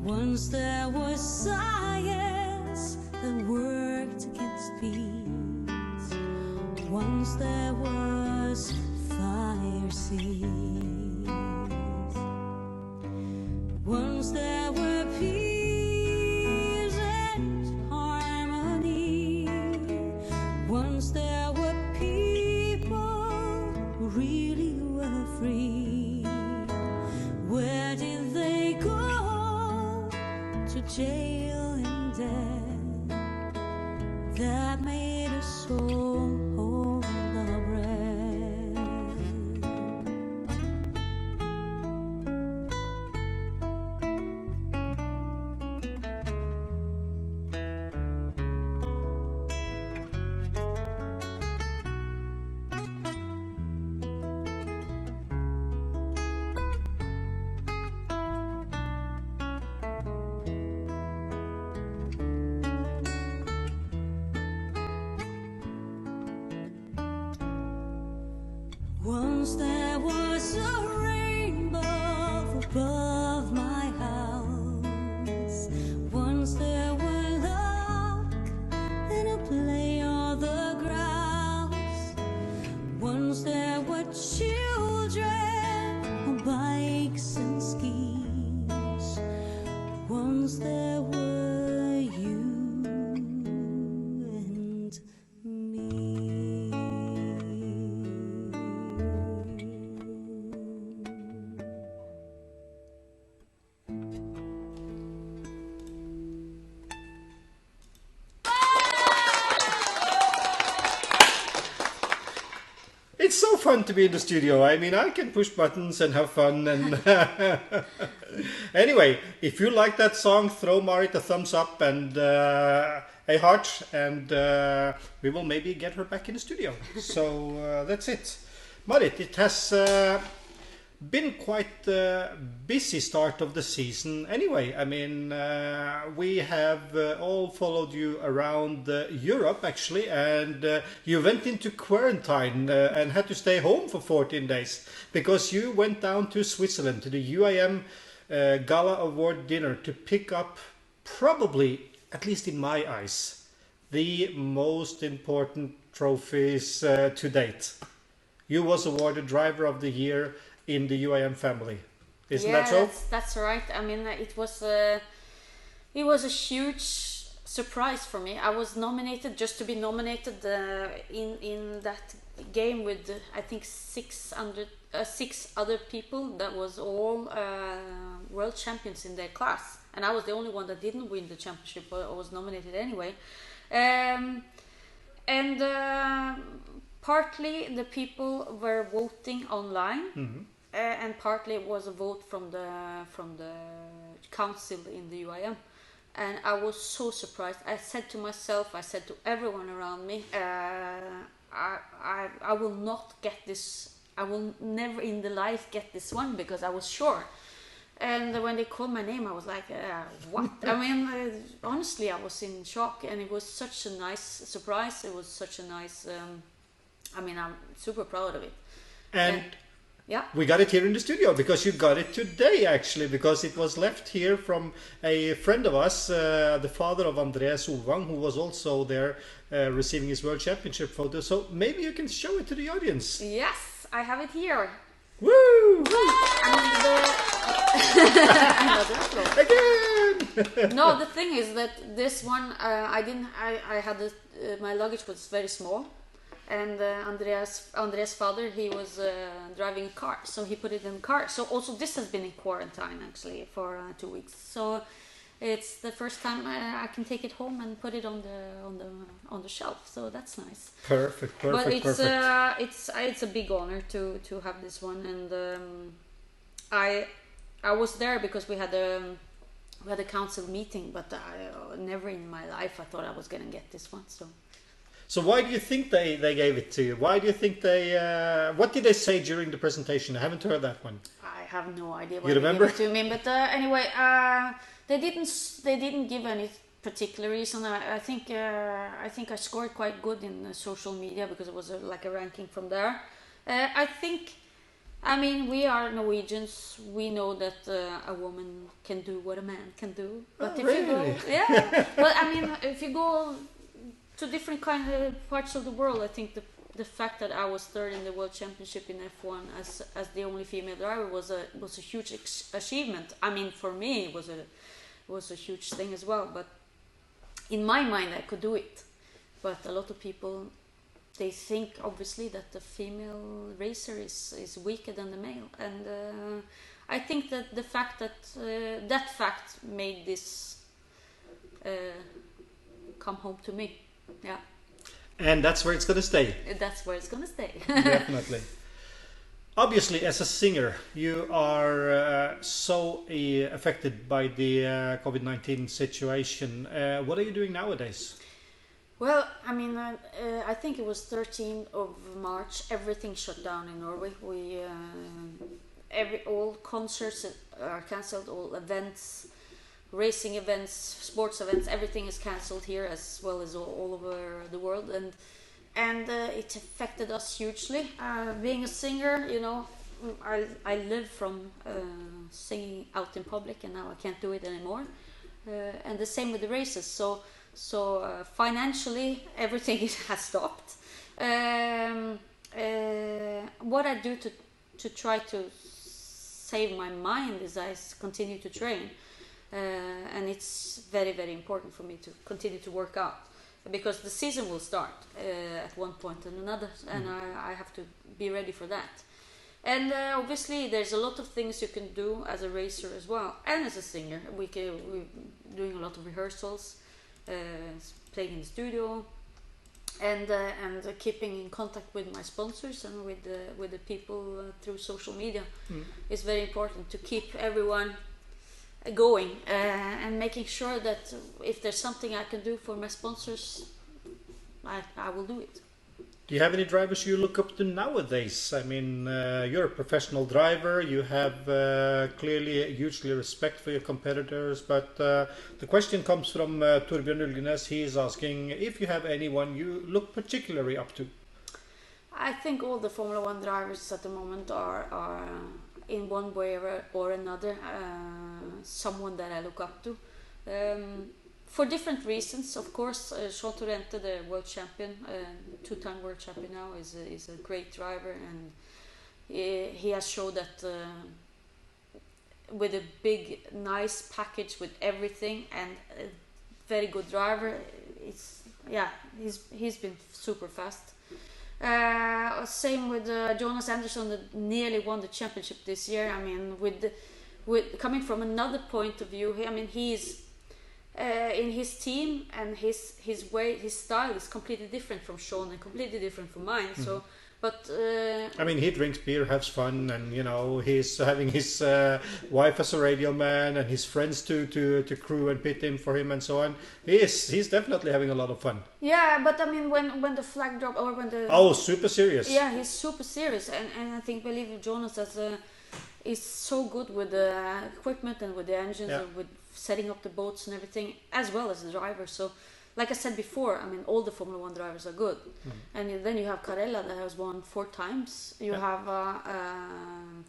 S8: Once there was science that worked against peace. Once there was fire seas. Once there were peace and harmony. Once there were people who really were free. Where did they go? To jail and death. That made us all hold our breath. Once there was a rainbow above my house. Once there were luck and a play on the grounds. Once there were children on bikes and skis. Once there were you and me.
S1: It's so fun to be in the studio. I mean, I can push buttons and have fun. And anyway, if you like that song, throw Marit a thumbs up and a heart, and we will maybe get her back in the studio. So that's it. Marit, it has been quite a busy start of the season anyway. I mean, we have all followed you around Europe actually, and you went into quarantine and had to stay home for 14 days because you went down to Switzerland to the UIM Gala Award dinner to pick up probably, at least in my eyes, the most important trophies to date. You was awarded Driver of the Year in the UIM family. Isn't that so?
S2: That's right. I mean, it was a huge surprise for me. I was nominated just to be nominated in that game with I think 6 other people that was all world champions in their class, and I was the only one that didn't win the championship, but I was nominated anyway. Partly the people were voting online, and partly it was a vote from the council in the UIM. and I was so surprised. I said to myself, I said to everyone around me, I will not get this. I will never in the life get this one, because I was sure. And when they called my name, I was like, what? I mean, honestly, I was in shock, and it was such a nice surprise. It was such a nice, I'm super proud of it.
S1: And
S2: yeah,
S1: we got it here in the studio, because you got it today, actually, because it was left here from a friend of us, the father of Andreas Ovang, who was also there receiving his World Championship photo. So maybe you can show it to the audience.
S2: Yes, I have it here.
S1: Woo! Again!
S2: No, the thing is that this one, I had my luggage was very small, and Andreas' father, he was driving a car, so he put it in the car. So also this has been in quarantine actually for 2 weeks. So it's the first time I can take it home and put it on the shelf. So that's nice.
S1: Perfect.
S2: But it's a big honor to have this one, and I was there because we had a council meeting, but I never in my life I thought I was gonna get this one.
S1: So why do you think they gave it to you? Why do you think they? What did they say during the presentation? I haven't heard that one.
S2: I have no idea what
S1: you
S2: they
S1: remember?
S2: gave it to me, but anyway, they didn't give any particular reason. I think I scored quite good in social media, because it was like a ranking from there. I mean, we are Norwegians. We know that a woman can do what a man can do. But if you go, but I mean, if you go to different kind of parts of the world, I think the fact that I was third in the World Championship in F1 as the only female driver was a huge achievement. I mean, for me, it was a huge thing as well. But in my mind, I could do it. But a lot of people, they think obviously that the female racer is weaker than the male, and I think that the fact that that fact made this come home to me. Yeah.
S1: And that's where it's going to stay.
S2: That's where it's going to stay.
S1: Definitely. Obviously, as a singer, you are so affected by the COVID-19 situation. What are you doing nowadays?
S2: Well, I mean, I think it was 13th of March. Everything shut down in Norway. All concerts are cancelled. All events, racing events, sports events, everything is cancelled here as well as all over the world, and it affected us hugely. Being a singer, you know, I live from singing out in public, and now I can't do it anymore. And the same with the races. So financially, everything has stopped. What I do to try to save my mind is I continue to train. And it's very, very important for me to continue to work out, because the season will start at one point and another, and I have to be ready for that. And obviously there's a lot of things you can do as a racer as well, and as a singer. We're doing a lot of rehearsals, playing in the studio, and keeping in contact with my sponsors and with the people through social media. It's very important to keep everyone going, and making sure that if there's something I can do for my sponsors, I will do it.
S1: Do you have any drivers you look up to nowadays? I mean, you're a professional driver, you have clearly hugely respect for your competitors, but the question comes from Torbjørn Ulgenes. He is asking if you have anyone you look particularly up to.
S2: I think all the Formula 1 drivers at the moment are in one way or another someone that I look up to, for different reasons. Of course, Shaun Torrente, the world champion, two-time world champion now, is a great driver, and he has showed that with a big, nice package with everything, and a very good driver. He's been super fast. Same with Jonas Andersson, that nearly won the championship this year. I mean, with coming from another point of view, I mean, he's in his team, and his way, his style is completely different from Shaun and completely different from mine. So But
S1: I mean, he drinks beer, has fun, and you know, he's having his wife as a radio man and his friends to crew and pit him for him and so on. He's definitely having a lot of fun.
S2: Yeah, but I mean, when the flag drop or when the
S1: super serious.
S2: Yeah, he's super serious, and I believe Jonas is so good with the equipment and with the engines and with setting up the boats and everything, as well as the driver. So. Like I said before, I mean, all the Formula 1 drivers are good. And then you have Carella that has won 4 times. You have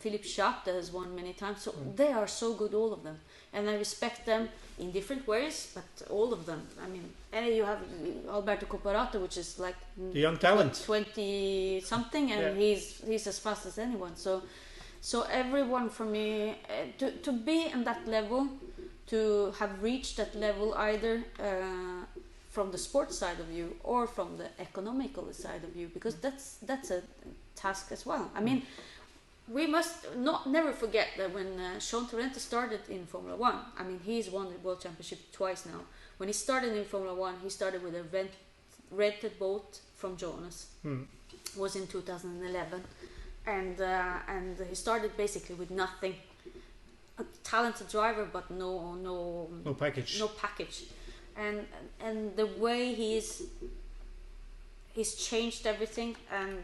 S2: Philippe Schaap that has won many times. So they are so good, all of them. And I respect them in different ways, but all of them. I mean, and you have Alberto Copparato, which is like...
S1: The young talent.
S2: 20-something, and he's as fast as anyone. So everyone for me, to be in that level, to have reached that level either... from the sports side of you or from the economical side of you, because that's a task as well. I mean, we must never forget that when Shaun Torrente started in Formula 1, I mean, he's won the World Championship twice now. When he started in Formula 1, he started with a rented boat from Jonas. It was in 2011, and he started basically with nothing. A talented driver, but no package. No package. And the way he's changed everything, and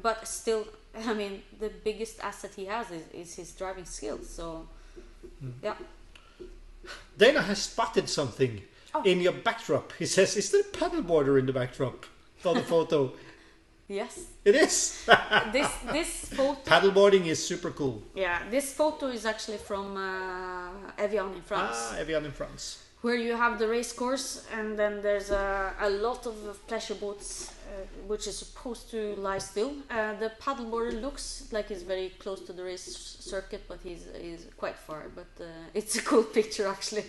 S2: but still, I mean, the biggest asset he has is his driving skills. So yeah.
S1: Dana has spotted something in your backdrop. He says, "Is there a paddleboarder in the backdrop for the photo?"
S2: Yes,
S1: it is.
S2: this photo.
S1: Paddleboarding is super cool.
S2: Yeah, this photo is actually from Evian in France.
S1: Evian in France.
S2: Where you have the race course, and then there's a lot of pleasure boats, which is supposed to lie still. The paddleboarder looks like he's very close to the race circuit, but he's quite far. But it's a cool picture, actually.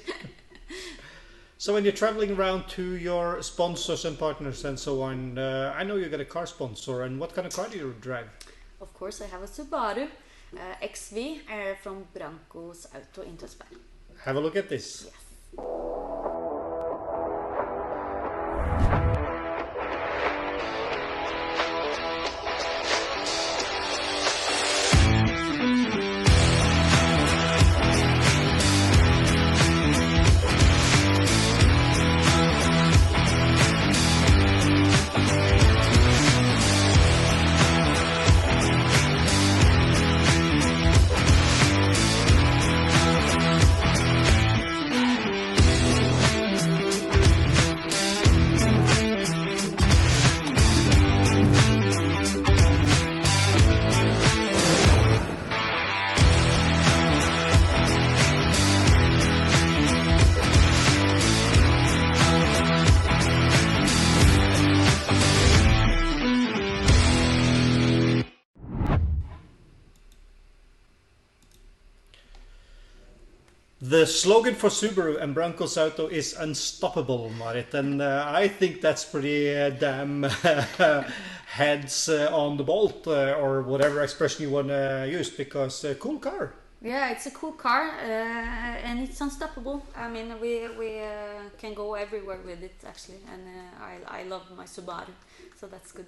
S1: So when you're traveling around to your sponsors and partners and so on, I know you got a car sponsor, and what kind of car do you drive?
S2: Of course, I have a Subaru XV from Branco's Auto in Tønsberg.
S1: Have a look at this.
S2: Yes.
S1: The slogan for Subaru and Branco's Auto is unstoppable, Marit, and I think that's pretty damn heads on the bolt, or whatever expression you want to use, because cool car.
S2: Yeah, it's a cool car, and it's unstoppable. I mean, we can go everywhere with it, actually, and I love my Subaru, so that's good.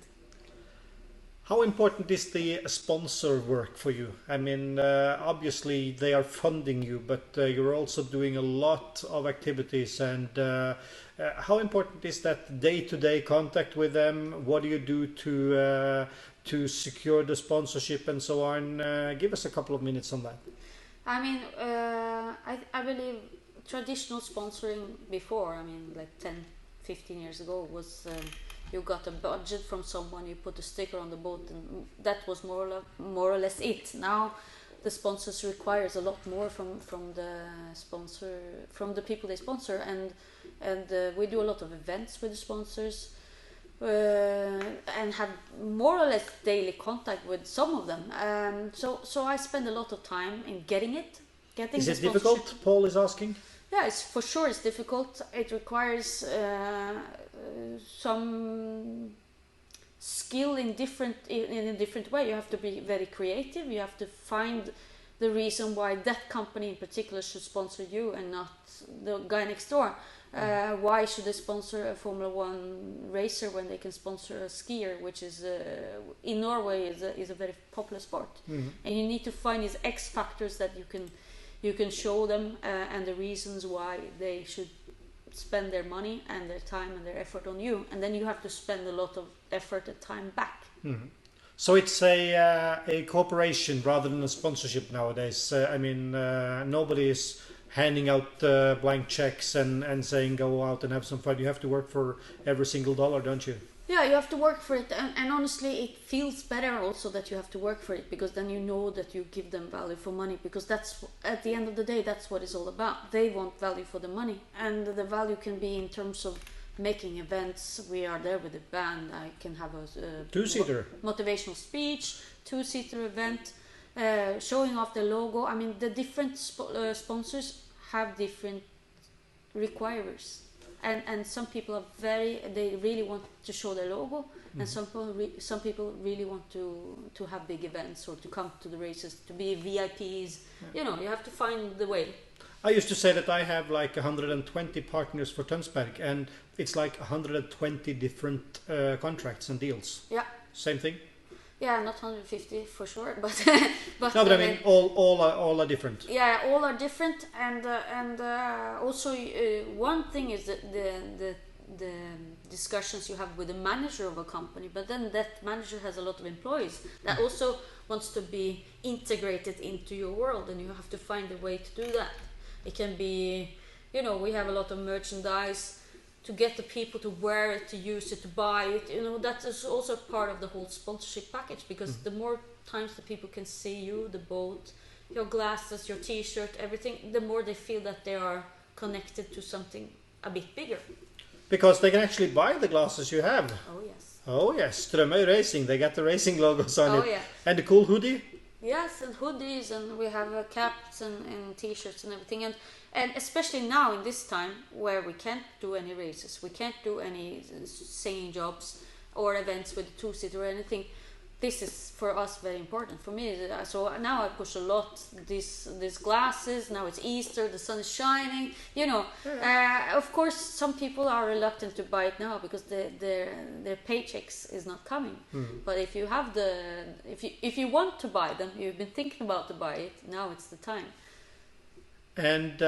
S1: How important is the sponsor work for you? I mean, obviously they are funding you, but you're also doing a lot of activities. And how important is that day-to-day contact with them? What do you do to secure the sponsorship and so on? Give us a couple of minutes on that.
S2: I mean, I believe traditional sponsoring before, I mean, like 10, 15 years ago was... you got a budget from someone, you put a sticker on the boat, and that was more or less it. Now the sponsors requires a lot more from the sponsor, from the people they sponsor, and we do a lot of events with the sponsors, and have more or less daily contact with some of them. So I spend a lot of time in getting
S1: Is it difficult? Paul is asking.
S2: Yeah, for sure it's difficult. It requires some skill in a different way. You have to be very creative. You have to find the reason why that company in particular should sponsor you and not the guy next door. Why should they sponsor a Formula 1 racer when they can sponsor a skier, which is in Norway is a very popular sport? And you need to find these X factors that you can show them and the reasons why they should spend their money and their time and their effort on you, and then you have to spend a lot of effort and time back.
S1: So it's a cooperation rather than a sponsorship nowadays. I mean, nobody is handing out blank checks and saying go out and have some fun. You have to work for every single dollar, don't you?
S2: Yeah, you have to work for it, and honestly it feels better also that you have to work for it, because then you know that you give them value for money, because that's at the end of the day that's what it's all about. They want value for the money, and the value can be in terms of making events. We are there with a band. I can have a
S1: two-seater
S2: motivational speech, two-seater event, showing off the logo. I mean, the different sponsors have different requirers, and some people are they really want to show their logo, and some people really want to have big events or to come to the races, to be VIPs. You know, you have to find the way.
S1: I used to say that I have like 120 partners for Tønsberg, and it's like 120 different contracts and deals.
S2: Yeah.
S1: Same thing.
S2: Yeah, not 150 for sure, but but
S1: no, but I mean all are different.
S2: Yeah, all are different, and also one thing is the discussions you have with the manager of a company, but then that manager has a lot of employees that also wants to be integrated into your world, and you have to find a way to do that. It can be, you know, we have a lot of merchandise to get the people to wear it, to use it, to buy it. You know, that is also part of the whole sponsorship package, because the more times the people can see you, the boat, your glasses, your t-shirt, everything, the more they feel that they are connected to something a bit bigger.
S1: Because they can actually buy the glasses you have.
S2: Oh yes.
S1: Oh yes, Strømøy Racing, they got the racing logos on it.
S2: Oh yeah.
S1: And the cool hoodie.
S2: Yes, and hoodies, and we have caps and t-shirts and everything, and especially now in this time where we can't do any races, we can't do any singing jobs or events with two-seater or anything. This is for us very important. For me, so now I push a lot. These glasses. Now it's Easter, the sun is shining. You know, of course, some people are reluctant to buy it now because their paychecks is not coming. But if you have if you want to buy them, you've been thinking about to buy it. Now it's the time.
S1: And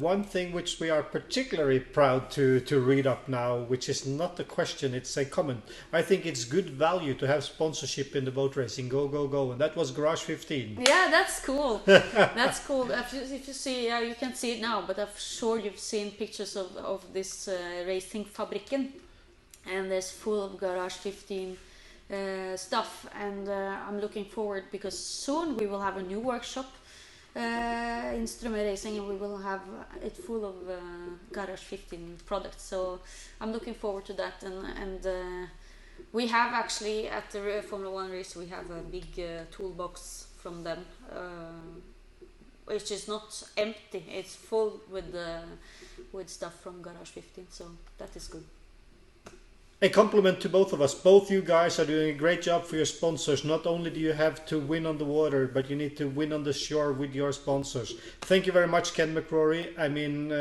S1: one thing which we are particularly proud to read up now, which is not a question, it's a comment. I think it's good value to have sponsorship in the boat racing. Go, go, go. And that was Garage 15.
S2: Yeah, that's cool. That's cool. If you see, you can't see it now, but I'm sure you've seen pictures of this Racingfabrikken. And there's full of Garage 15 stuff. And I'm looking forward, because soon we will have a new workshop in Strømøy Racing, and we will have it full of Garage 15 products. So I'm looking forward to that, and we have actually at the Formula 1 race we have a big toolbox from them, which is not empty, it's full with stuff from Garage 15, so that is good.
S1: A compliment to both of us. Both you guys are doing a great job for your sponsors. Not only do you have to win on the water, but you need to win on the shore with your sponsors. Thank you very much, Ken McCrory. I mean,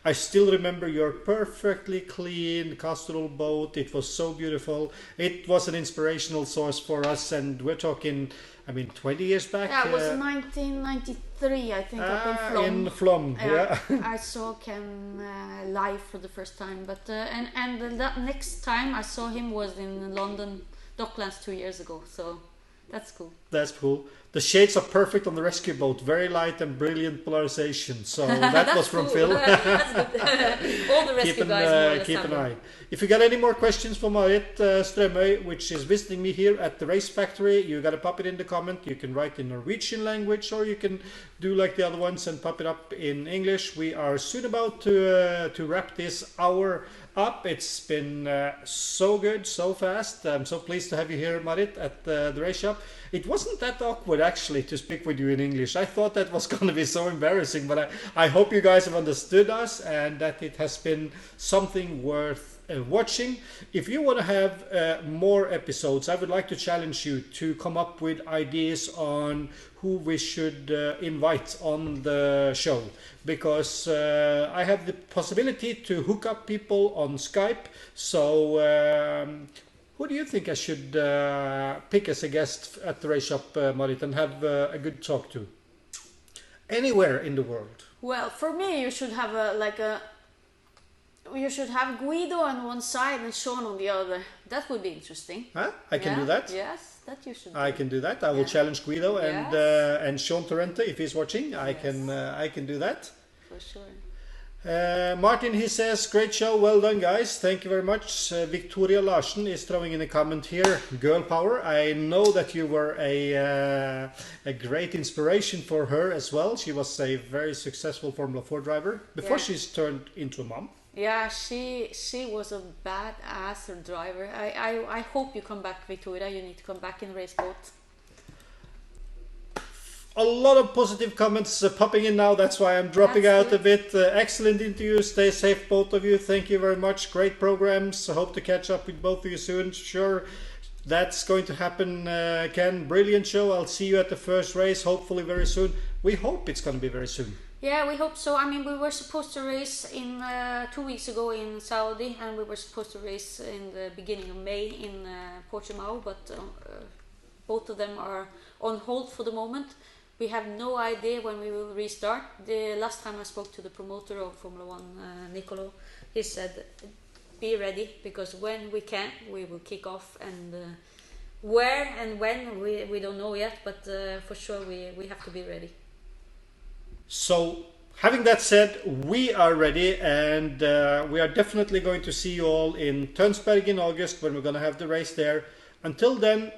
S1: I still remember your perfectly clean Castrol boat. It was so beautiful. It was an inspirational source for us, and we're talking, I mean, 20 years back.
S2: Yeah, it was 1993, I think, up in Flom.
S1: In Flom, yeah.
S2: I saw Ken live for the first time, but and the next time I saw him was in London Docklands 2 years ago, so that's cool.
S1: That's cool. The shades are perfect on the rescue boat. Very light and brilliant polarization. So that was from Phil.
S2: That's good. All the rescue guys more or less
S1: keep
S2: have
S1: an
S2: them.
S1: eye. If you got any more questions for Marit Strømøy, which is visiting me here at the Race Factory, you got to pop it in the comment. You can write in Norwegian language, or you can do like the other ones and pop it up in English. We are soon about to wrap this hour up. It's been so good, so fast. I'm so pleased to have you here, Marit, at the race shop. It wasn't that awkward actually to speak with you in English. I thought that was going to be so embarrassing, but I hope you guys have understood us and that it has been something worth watching. If you want to have more episodes, I would like to challenge you to come up with ideas on who we should invite on the show, because I have the possibility to hook up people on Skype. So who do you think I should pick as a guest at the race shop, Marit, and have a good talk to? Anywhere in the world.
S2: Well, for me, you should have you should have Guido on one side and Shaun on the other. That would be interesting.
S1: Huh? I can do that.
S2: Yes, that you should.
S1: I can do that. I will challenge Guido and Shaun Torrente if he's watching. I can do that.
S2: For sure.
S1: Martin, he says, great show, well done guys, thank you very much. Victoria Larsen is throwing in a comment here, girl power. I know that you were a great inspiration for her as well. She was a very successful Formula 4 driver before she's turned into a mom.
S2: Yeah, she was a badass driver. I hope you come back, Victoria. You need to come back in race boat.
S1: A lot of positive comments popping in now. That's why I'm dropping out a bit. Excellent interview. Stay safe, both of you. Thank you very much. Great programs. I hope to catch up with both of you soon. Sure, that's going to happen, Ken. Brilliant show. I'll see you at the first race, hopefully very soon. We hope it's going to be very soon.
S2: Yeah, we hope so. I mean, we were supposed to race in 2 weeks ago in Saudi, and we were supposed to race in the beginning of May in Portimao, but both of them are on hold for the moment. We have no idea when we will restart. The last time I spoke to the promoter of Formula 1, Nicolo, he said, be ready, because when we can, we will kick off, and where and when, we don't know yet, but for sure we have to be ready.
S1: So, having that said, we are ready, and we are definitely going to see you all in Tønsberg in August when we're going to have the race there. Until then,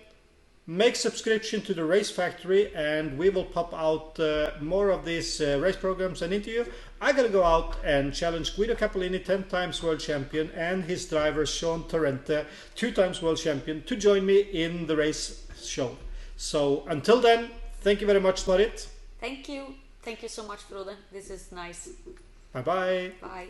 S1: make subscription to the Race Factory, and we will pop out more of these race programs and interview. I gotta go out and challenge Guido Cappellini, 10 times world champion, and his driver Shaun Torrente, 2 times world champion, to join me in the race show. So until then, thank you very much, Marit.
S2: Thank you. Thank you so much, Frode. This is nice.
S1: Bye-bye.
S2: Bye.